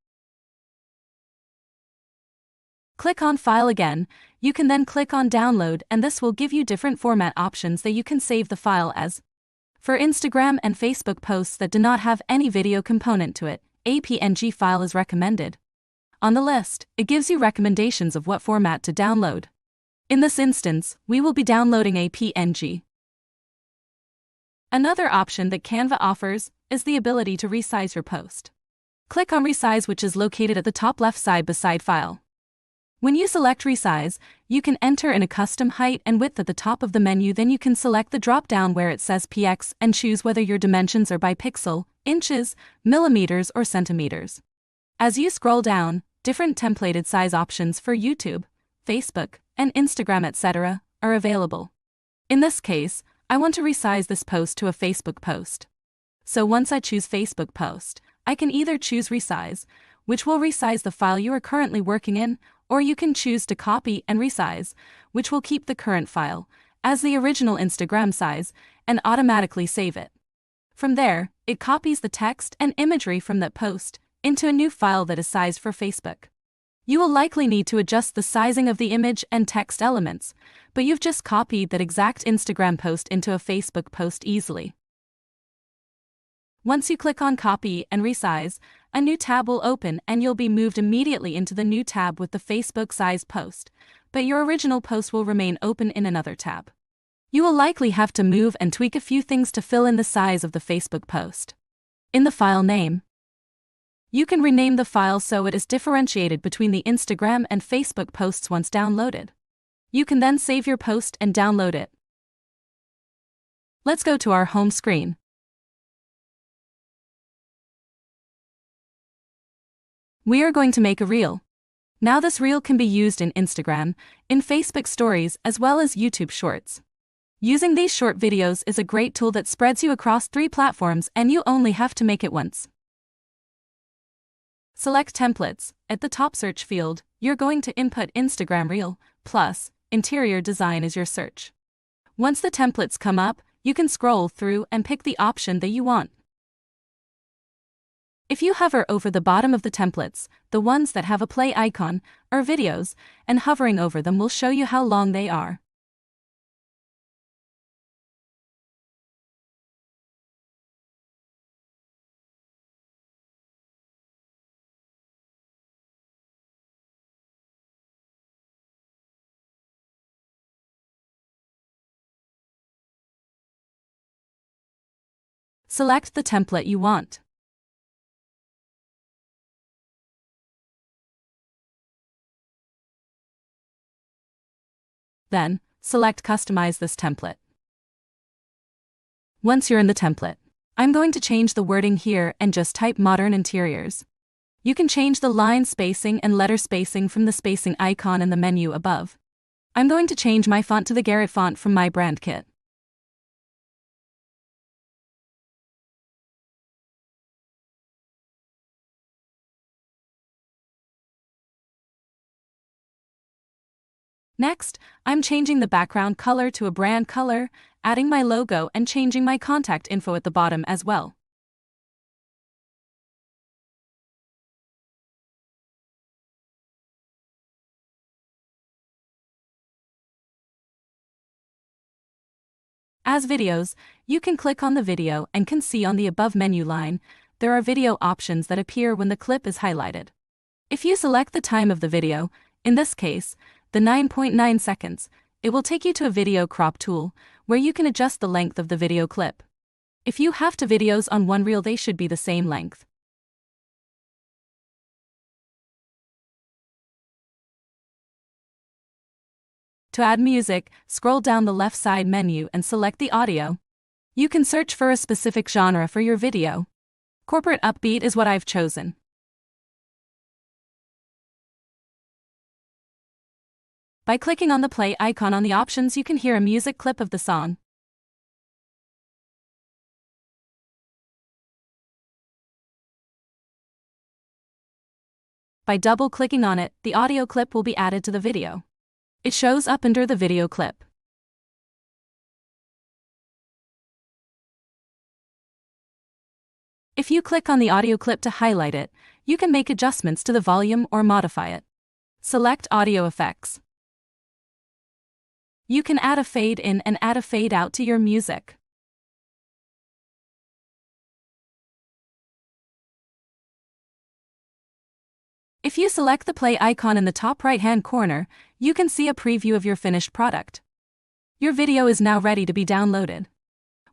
Click on File again. You can then click on Download, and this will give you different format options that you can save the file as. For Instagram and Facebook posts that do not have any video component to it, a PNG file is recommended. On the list, it gives you recommendations of what format to download. In this instance, we will be downloading a PNG. Another option that Canva offers is the ability to resize your post. Click on Resize, which is located at the top left side beside File. When you select Resize, you can enter in a custom height and width at the top of the menu. Then you can select the drop-down where it says PX and choose whether your dimensions are by pixel, inches, millimeters, or centimeters. As you scroll down, different templated size options for YouTube, Facebook, and Instagram, etc. are available. In this case, I want to resize this post to a Facebook post. So once I choose Facebook post, I can either choose Resize, which will resize the file you are currently working in, or you can choose to copy and resize, which will keep the current file as the original Instagram size and automatically save it. From there, it copies the text and imagery from that post into a new file that is sized for Facebook. You will likely need to adjust the sizing of the image and text elements, but you've just copied that exact Instagram post into a Facebook post easily. Once you click on Copy and Resize, a new tab will open and you'll be moved immediately into the new tab with the Facebook size post, but your original post will remain open in another tab. You will likely have to move and tweak a few things to fill in the size of the Facebook post. In the file name, you can rename the file so it is differentiated between the Instagram and Facebook posts once downloaded. You can then save your post and download it. Let's go to our home screen. We are going to make a reel. Now this reel can be used in Instagram, in Facebook Stories, as well as YouTube Shorts. Using these short videos is a great tool that spreads you across 3 platforms and you only have to make it once. Select Templates. At the top search field, you're going to input Instagram Reel, plus Interior Design as your search. Once the templates come up, you can scroll through and pick the option that you want. If you hover over the bottom of the templates, the ones that have a play icon are videos, and hovering over them will show you how long they are. Select the template you want. Then, select Customize this template. Once you're in the template, I'm going to change the wording here and just type modern interiors. You can change the line spacing and letter spacing from the spacing icon in the menu above. I'm going to change my font to the Garrett font from my brand kit. Next, I'm changing the background color to a brand color, adding my logo and changing my contact info at the bottom as well. As videos, you can click on the video and can see on the above menu line, there are video options that appear when the clip is highlighted. If you select the time of the video, in this case, the 9.9 seconds, it will take you to a video crop tool, where you can adjust the length of the video clip. If you have two videos on one reel, they should be the same length. To add music, scroll down the left side menu and select the audio. You can search for a specific genre for your video. Corporate upbeat is what I've chosen. By clicking on the play icon on the options, you can hear a music clip of the song. By double-clicking on it, the audio clip will be added to the video. It shows up under the video clip. If you click on the audio clip to highlight it, you can make adjustments to the volume or modify it. Select Audio Effects. You can add a fade in and add a fade out to your music. If you select the play icon in the top right-hand corner, you can see a preview of your finished product. Your video is now ready to be downloaded.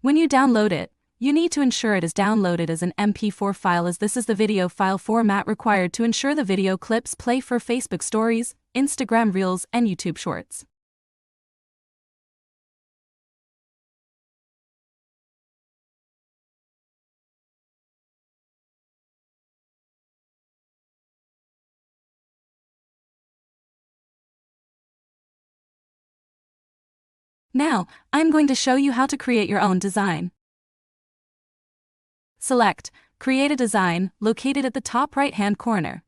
When you download it, you need to ensure it is downloaded as an MP4 file, as this is the video file format required to ensure the video clips play for Facebook Stories, Instagram Reels, and YouTube Shorts. Now, I'm going to show you how to create your own design. Select Create a Design, located at the top right-hand corner.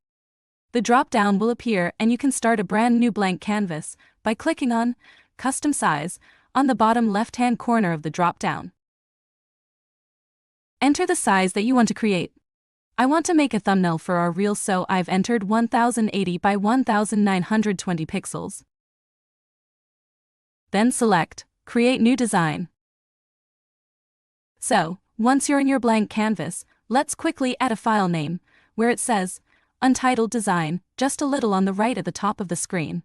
The drop-down will appear and you can start a brand new blank canvas by clicking on Custom Size on the bottom left-hand corner of the drop-down. Enter the size that you want to create. I want to make a thumbnail for our reel, so I've entered 1080 by 1920 pixels. Then select Create New Design. So, once you're in your blank canvas, let's quickly add a file name, where it says Untitled Design, just a little on the right at the top of the screen.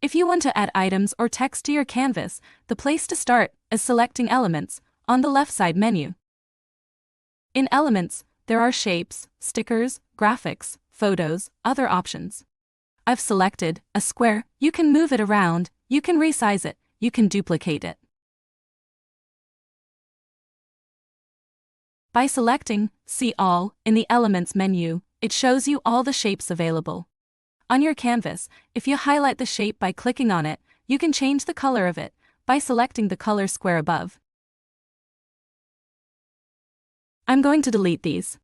If you want to add items or text to your canvas, the place to start is selecting Elements on the left side menu. In Elements, there are shapes, stickers, graphics, photos, other options. I've selected a square. You can move it around, you can resize it, you can duplicate it. By selecting See All in the Elements menu, it shows you all the shapes available. On your canvas, if you highlight the shape by clicking on it, you can change the color of it by selecting the color square above. I'm going to delete these.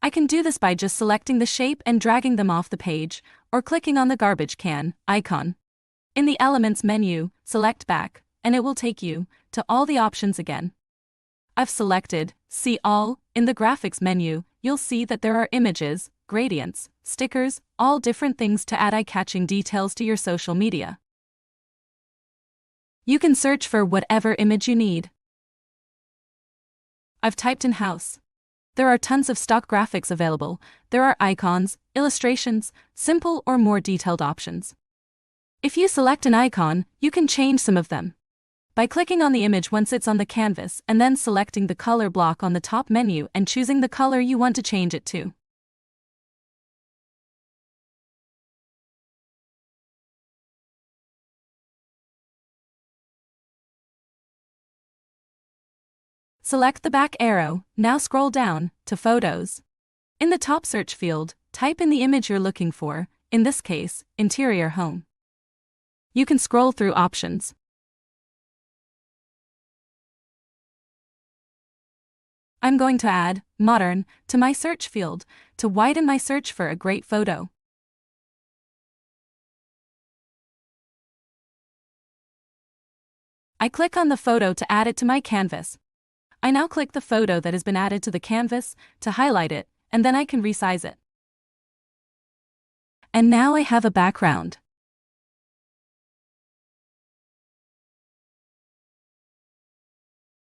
I can do this by just selecting the shape and dragging them off the page, or clicking on the garbage can icon. In the Elements menu, select Back, and it will take you to all the options again. I've selected See All. In the Graphics menu, you'll see that there are images, gradients, stickers, all different things to add eye-catching details to your social media. You can search for whatever image you need. I've typed in house. There are tons of stock graphics available. There are icons, illustrations, simple or more detailed options. If you select an icon, you can change some of them by clicking on the image once it's on the canvas and then selecting the color block on the top menu and choosing the color you want to change it to. select the back arrow, now scroll down to Photos. In the top search field, type in the image you're looking for, in this case, interior home. You can scroll through options. I'm going to add modern to my search field to widen my search for a great photo. I click on the photo to add it to my canvas. I now click the photo that has been added to the canvas to highlight it, and then I can resize it. And now I have a background.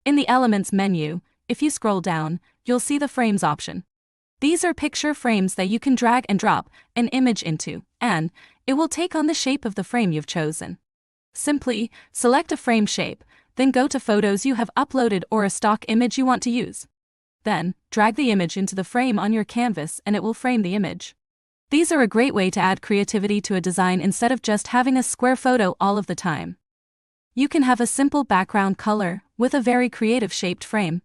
In the Elements menu, if you scroll down, you'll see the Frames option. These are picture frames that you can drag and drop an image into, and it will take on the shape of the frame you've chosen. Simply select a frame shape, then go to photos you have uploaded or a stock image you want to use. Then, drag the image into the frame on your canvas and it will frame the image. These are a great way to add creativity to a design instead of just having a square photo all of the time. You can have a simple background color with a very creative shaped frame.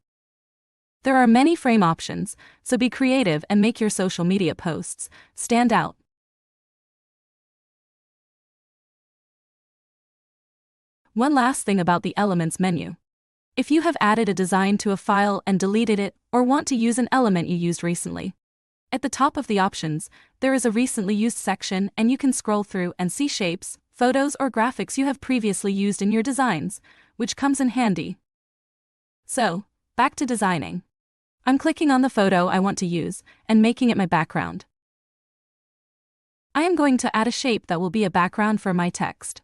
There are many frame options, so be creative and make your social media posts stand out. One last thing about the Elements menu. If you have added a design to a file and deleted it, or want to use an element you used recently, at the top of the options, there is a recently used section and you can scroll through and see shapes, photos or graphics you have previously used in your designs, which comes in handy. So, back to designing. I'm clicking on the photo I want to use and making it my background. I am going to add a shape that will be a background for my text.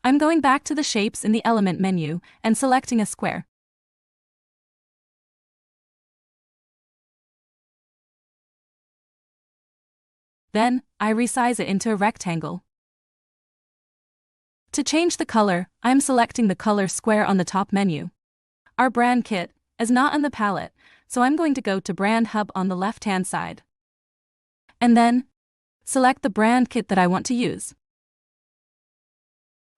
I'm going back to the shapes in the element menu and selecting a square. Then, I resize it into a rectangle. To change the color, I'm selecting the color square on the top menu. Our brand kit is not on the palette, so I'm going to go to Brand Hub on the left-hand side. And then, select the brand kit that I want to use,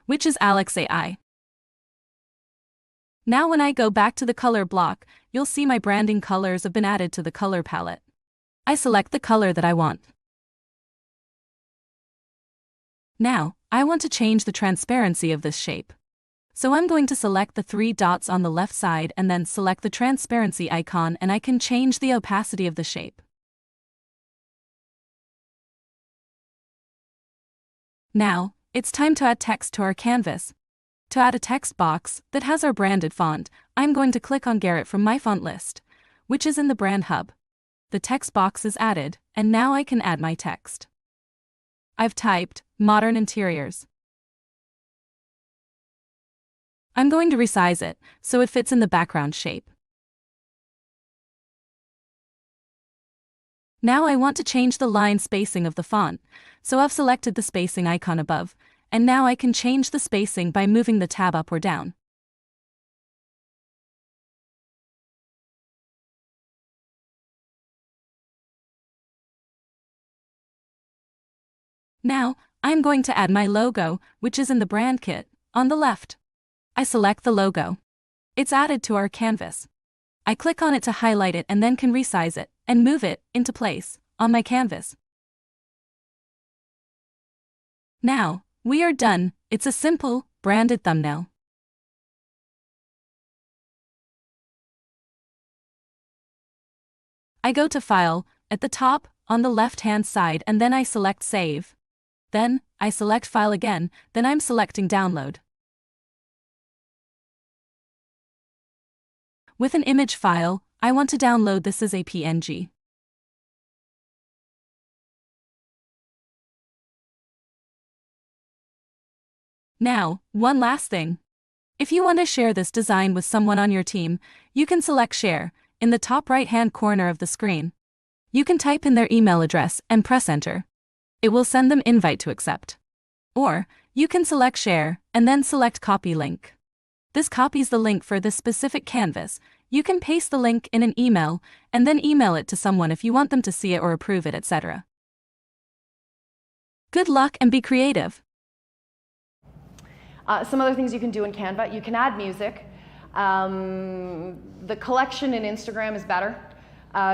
which is Alex AI. Now when I go back to the color block, you'll see my branding colors have been added to the color palette. I select the color that I want. Now, I want to change the transparency of this shape. So I'm going to select the 3 dots on the left side and then select the transparency icon, and I can change the opacity of the shape. Now, it's time to add text to our canvas. To add a text box that has our branded font, I'm going to click on Garrett from my font list, which is in the Brand Hub. The text box is added, and now I can add my text. I've typed Modern Interiors. I'm going to resize it so it fits in the background shape. Now I want to change the line spacing of the font, so I've selected the spacing icon above, and now I can change the spacing by moving the tab up or down. Now, I'm going to add my logo, which is in the brand kit, on the left. I select the logo. It's added to our canvas. I click on it to highlight it and then can resize it and move it into place on my canvas. Now, we are done. It's a simple, branded thumbnail. I go to File, at the top, on the left-hand side, and then I select Save. Then, I select File again, then I'm selecting Download. With an image file, I want to download this as a PNG. Now, one last thing. If you want to share this design with someone on your team, you can select Share in the top right-hand corner of the screen. You can type in their email address and press Enter. It will send them invite to accept. Or, you can select Share and then select Copy Link. This copies the link for this specific canvas. You can paste the link in an email and then email it to someone if you want them to see it or approve it, etc. Good luck and be creative. Some other things you can do in Canva, you can add music. The collection in Instagram is better.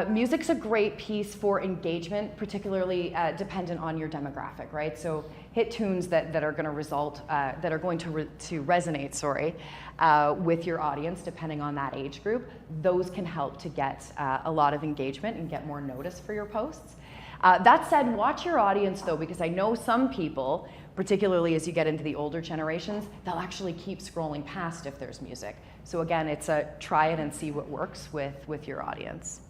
Music's a great piece for engagement, particularly dependent on your demographic, right? So hit tunes that are going to result, that are going to resonate, with your audience, depending on that age group. Those can help to get a lot of engagement and get more notice for your posts. That said, watch your audience though, because I know some people, particularly as you get into the older generations, they'll actually keep scrolling past if there's music. So again, it's a try it and see what works with your audience.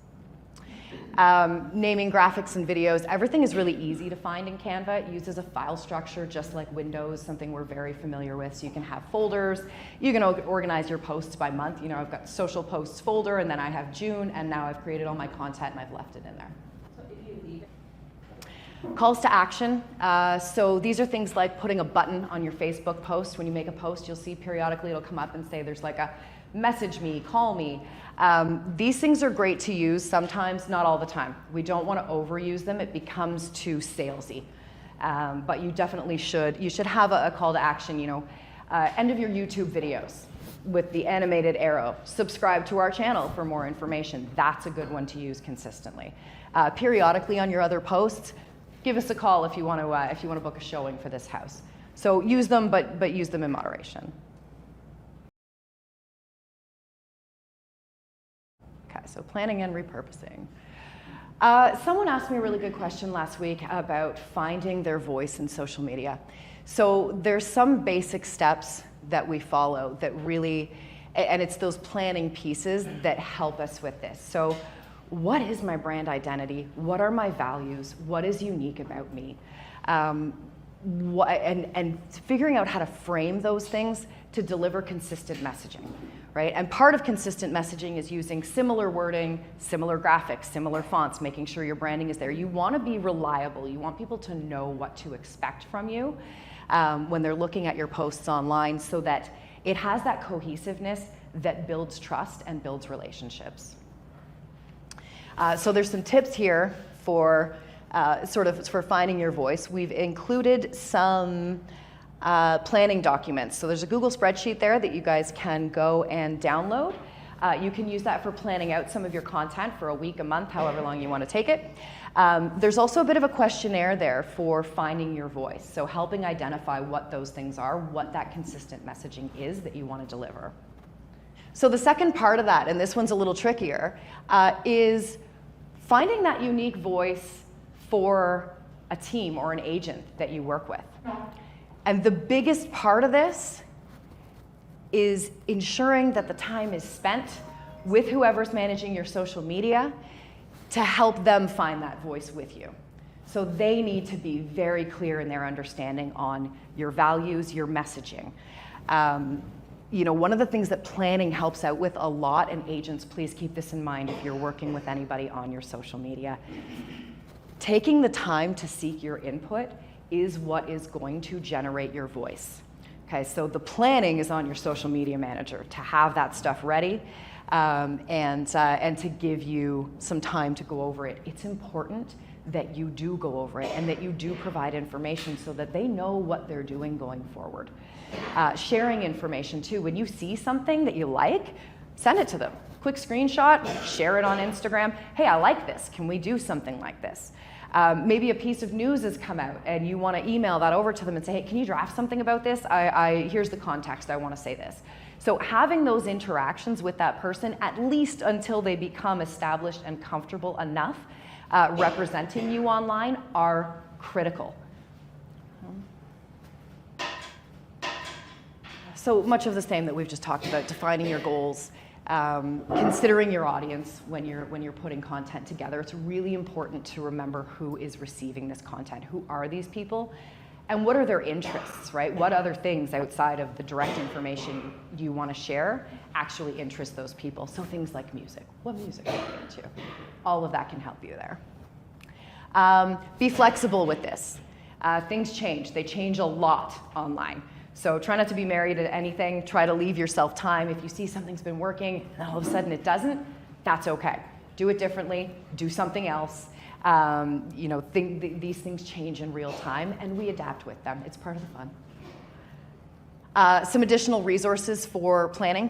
Naming graphics and videos, everything is really easy to find in Canva. It uses a file structure just like Windows, something we're very familiar with. So you can have folders, you can organize your posts by month. You know, I've got social posts folder, and then I have June, and now I've created all my content and I've left it in there. So if you leave it. Calls to action. So these are things like putting a button on your Facebook post. When you make a post, you'll see periodically it'll come up and say there's like a message me, call me. These things are great to use sometimes, not all the time. We don't want to overuse them. It becomes too salesy. But you definitely should. You should have a call to action, you know, end of your YouTube videos with the animated arrow. Subscribe to our channel for more information. That's a good one to use consistently. Periodically on your other posts, give us a call if you want to book a showing for this house. So use them, but use them in moderation. Okay, so planning and repurposing. Someone asked me a really good question last week about finding their voice in social media. So there's some basic steps that we follow that really, and it's those planning pieces that help us with this. So what is my brand identity? What are my values? What is unique about me? And figuring out how to frame those things to deliver consistent messaging, right? And part of consistent messaging is using similar wording, similar graphics, similar fonts, making sure your branding is there. You want to be reliable. You want people to know what to expect from you when they're looking at your posts online, so that it has that cohesiveness that builds trust and builds relationships. So there's some tips here for for finding your voice. We've included some planning documents. So there's a Google spreadsheet there that you guys can go and download. You can use that for planning out some of your content for a week, a month, however long you want to take it. There's also a bit of a questionnaire there for finding your voice. So helping identify what those things are, what that consistent messaging is that you want to deliver. So the second part of that, and this one's a little trickier, is finding that unique voice for a team or an agent that you work with. And the biggest part of this is ensuring that the time is spent with whoever's managing your social media to help them find that voice with you. So they need to be very clear in their understanding on your values, your messaging. You know, one of the things that planning helps out with a lot, and agents, please keep this in mind if you're working with anybody on your social media, taking the time to seek your input is what is going to generate your voice. Okay, so the planning is on your social media manager to have that stuff ready and to give you some time to go over it. It's important that you do go over it and that you do provide information so that they know what they're doing going forward. Sharing information too. When you see something that you like, send it to them. Quick screenshot, share it on Instagram. Hey, I like this. Can we do something like this? Maybe a piece of news has come out and you want to email that over to them and say, hey, can you draft something about this? Here's the context, I want to say this. So having those interactions with that person, at least until they become established and comfortable enough representing you online, are critical. So much of the same that we've just talked about, defining your goals, considering your audience when you're putting content together. It's really important to remember who is receiving this content. Who are these people? And what are their interests, right? What other things outside of the direct information you want to share actually interest those people? So things like music. What music are you into? All of that can help you there. Be flexible with this. Things change. They change a lot online. So try not to be married to anything. Try to leave yourself time. If you see something's been working and all of a sudden it doesn't, that's okay. Do it differently. Do something else. You know, these things change in real time, and we adapt with them. It's part of the fun. Some additional resources for planning.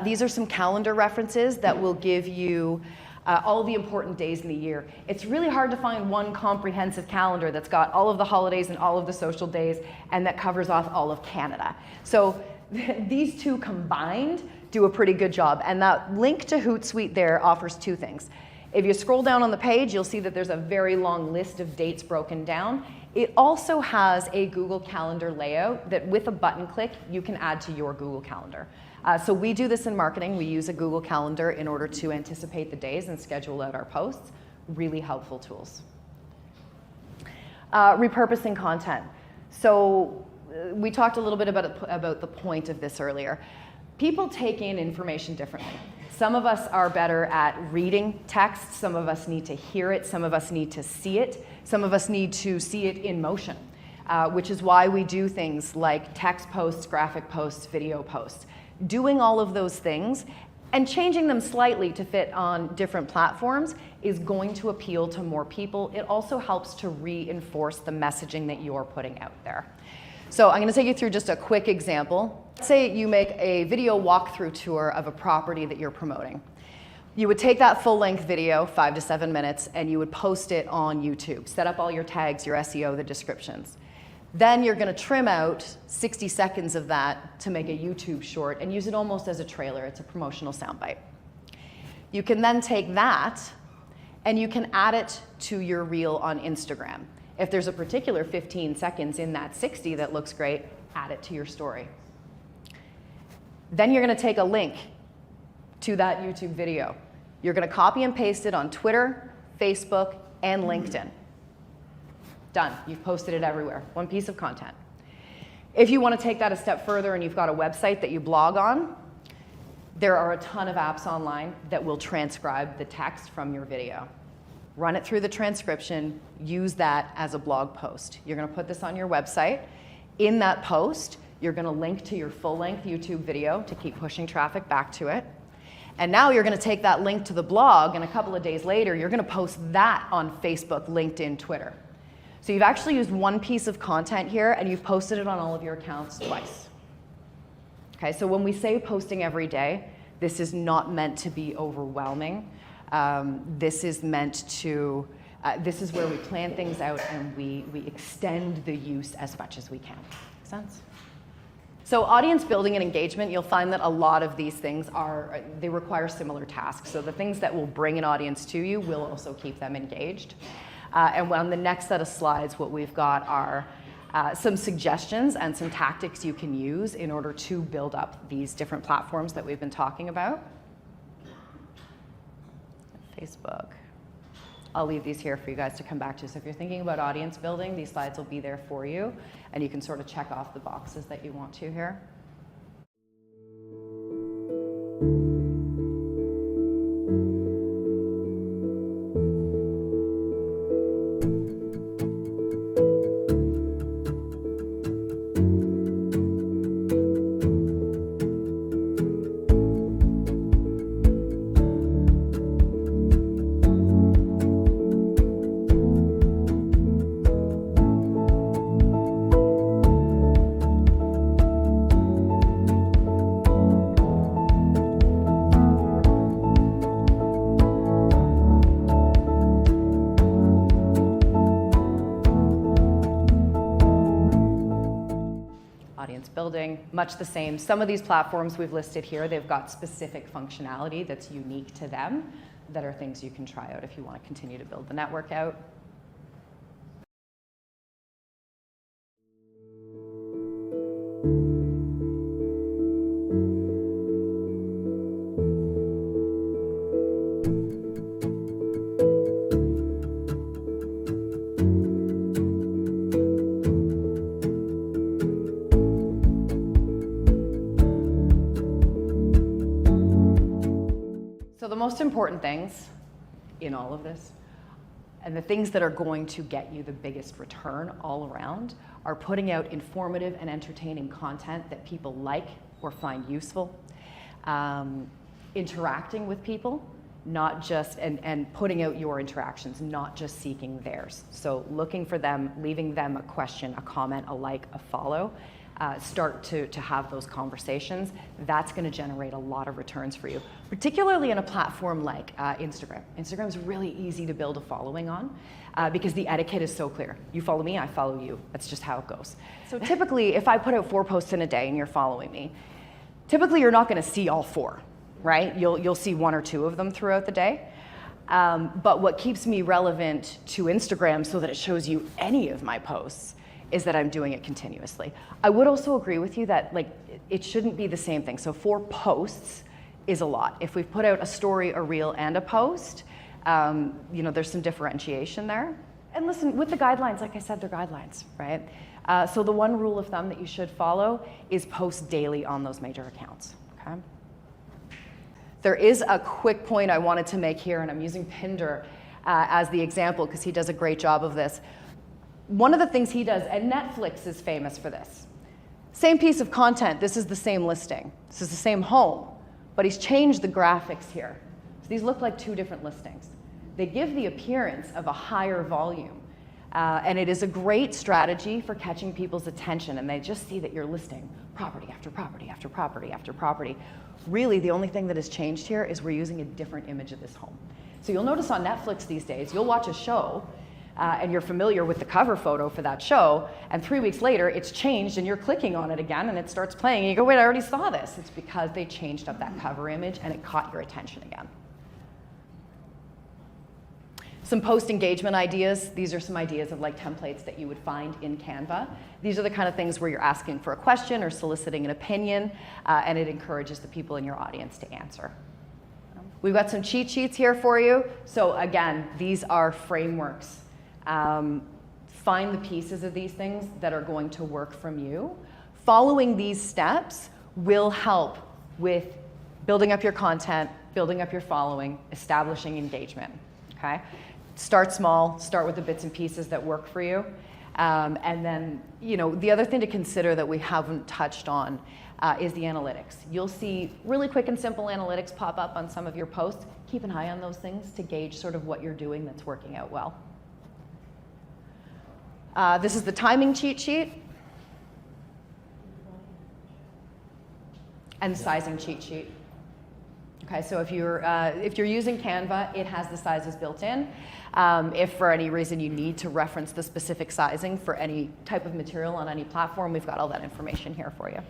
These are some calendar references that will give you all the important days in the year. It's really hard to find one comprehensive calendar that's got all of the holidays and all of the social days and that covers off all of Canada. So these two combined do a pretty good job. And that link to Hootsuite there offers two things. If you scroll down on the page, you'll see that there's a very long list of dates broken down. It also has a Google Calendar layout that with a button click, you can add to your Google Calendar. So we do this in marketing. We use a Google Calendar in order to anticipate the days and schedule out our posts. Really helpful tools. Repurposing content. So we talked a little bit about the point of this earlier. People take in information differently. Some of us are better at reading text. Some of us need to hear it. Some of us need to see it. Some of us need to see it in motion, which is why we do things like text posts, graphic posts, video posts. Doing all of those things and changing them slightly to fit on different platforms is going to appeal to more people. It also helps to reinforce the messaging that you're putting out there. So I'm going to take you through just a quick example. Let's say you make a video walkthrough tour of a property that you're promoting. You would take that full-length video, 5 to 7 minutes, and you would post it on YouTube. Set up all your tags, your SEO, the descriptions. Then you're going to trim out 60 seconds of that to make a YouTube short and use it almost as a trailer. It's a promotional soundbite. You can then take that and you can add it to your reel on Instagram. If there's a particular 15 seconds in that 60 that looks great, add it to your story. Then you're going to take a link to that YouTube video. You're going to copy and paste it on Twitter, Facebook, and LinkedIn. Done. You've posted it everywhere. One piece of content. If you want to take that a step further and you've got a website that you blog on, there are a ton of apps online that will transcribe the text from your video. Run it through the transcription, use that as a blog post. You're going to put this on your website. In that post, you're going to link to your full-length YouTube video to keep pushing traffic back to it. And now you're going to take that link to the blog, and a couple of days later, you're going to post that on Facebook, LinkedIn, Twitter. So you've actually used one piece of content here, and you've posted it on all of your accounts twice. Okay, so when we say posting every day, this is not meant to be overwhelming. This is meant to, this is where we plan things out and we extend the use as much as we can. Make sense? So audience building and engagement, you'll find that a lot of these things they require similar tasks. So the things that will bring an audience to you will also keep them engaged. And on the next set of slides, what we've got are some suggestions and some tactics you can use in order to build up these different platforms that we've been talking about. Facebook. I'll leave these here for you guys to come back to. So if you're thinking about audience building, these slides will be there for you, and you can sort of check off the boxes that you want to here. Building, much the same. Some of these platforms we've listed here, they've got specific functionality that's unique to them that are things you can try out if you want to continue to build the network out. So the most important things in all of this, and the things that are going to get you the biggest return all around, are putting out informative and entertaining content that people like or find useful, interacting with people, not just, and putting out your interactions, not just seeking theirs. So looking for them, leaving them a question, a comment, a like, a follow, start to have those conversations. That's going to generate a lot of returns for you, particularly in a platform like Instagram. Instagram is really easy to build a following on because the etiquette is so clear. You follow me, I follow you. That's just how it goes. So typically, if I put out 4 posts in a day and you're following me, typically you're not going to see all 4, right? You'll see 1 or 2 of them throughout the day. But what keeps me relevant to Instagram so that it shows you any of my posts is that I'm doing it continuously. I would also agree with you that it shouldn't be the same thing. So 4 posts is a lot. If we've put out a story, a reel, and a post, there's some differentiation there. And listen, with the guidelines, like I said, they're guidelines, right? So the one rule of thumb that you should follow is post daily on those major accounts, okay? There is a quick point I wanted to make here, and I'm using Pinder as the example because he does a great job of this. One of the things he does, and Netflix is famous for this, same piece of content, this is the same listing, this is the same home, but he's changed the graphics here. So these look like 2 different listings. They give the appearance of a higher volume, and it is a great strategy for catching people's attention, and they just see that you're listing property after property after property after property. Really, the only thing that has changed here is we're using a different image of this home. So you'll notice on Netflix these days, you'll watch a show, and you're familiar with the cover photo for that show, and 3 weeks later, it's changed, and you're clicking on it again, and it starts playing, and you go, wait, I already saw this. It's because they changed up that cover image, and it caught your attention again. Some post engagement ideas. These are some ideas of templates that you would find in Canva. These are the kind of things where you're asking for a question or soliciting an opinion, and it encourages the people in your audience to answer. We've got some cheat sheets here for you. So again, these are frameworks. Find the pieces of these things that are going to work from you. Following these steps will help with building up your content, building up your following, establishing engagement, okay? Start small, start with the bits and pieces that work for you. And then, the other thing to consider that we haven't touched on is the analytics. You'll see really quick and simple analytics pop up on some of your posts. Keep an eye on those things to gauge sort of what you're doing that's working out well. This is the timing cheat sheet and sizing cheat sheet. Okay, so if you're using Canva, it has the sizes built in. If for any reason you need to reference the specific sizing for any type of material on any platform, we've got all that information here for you.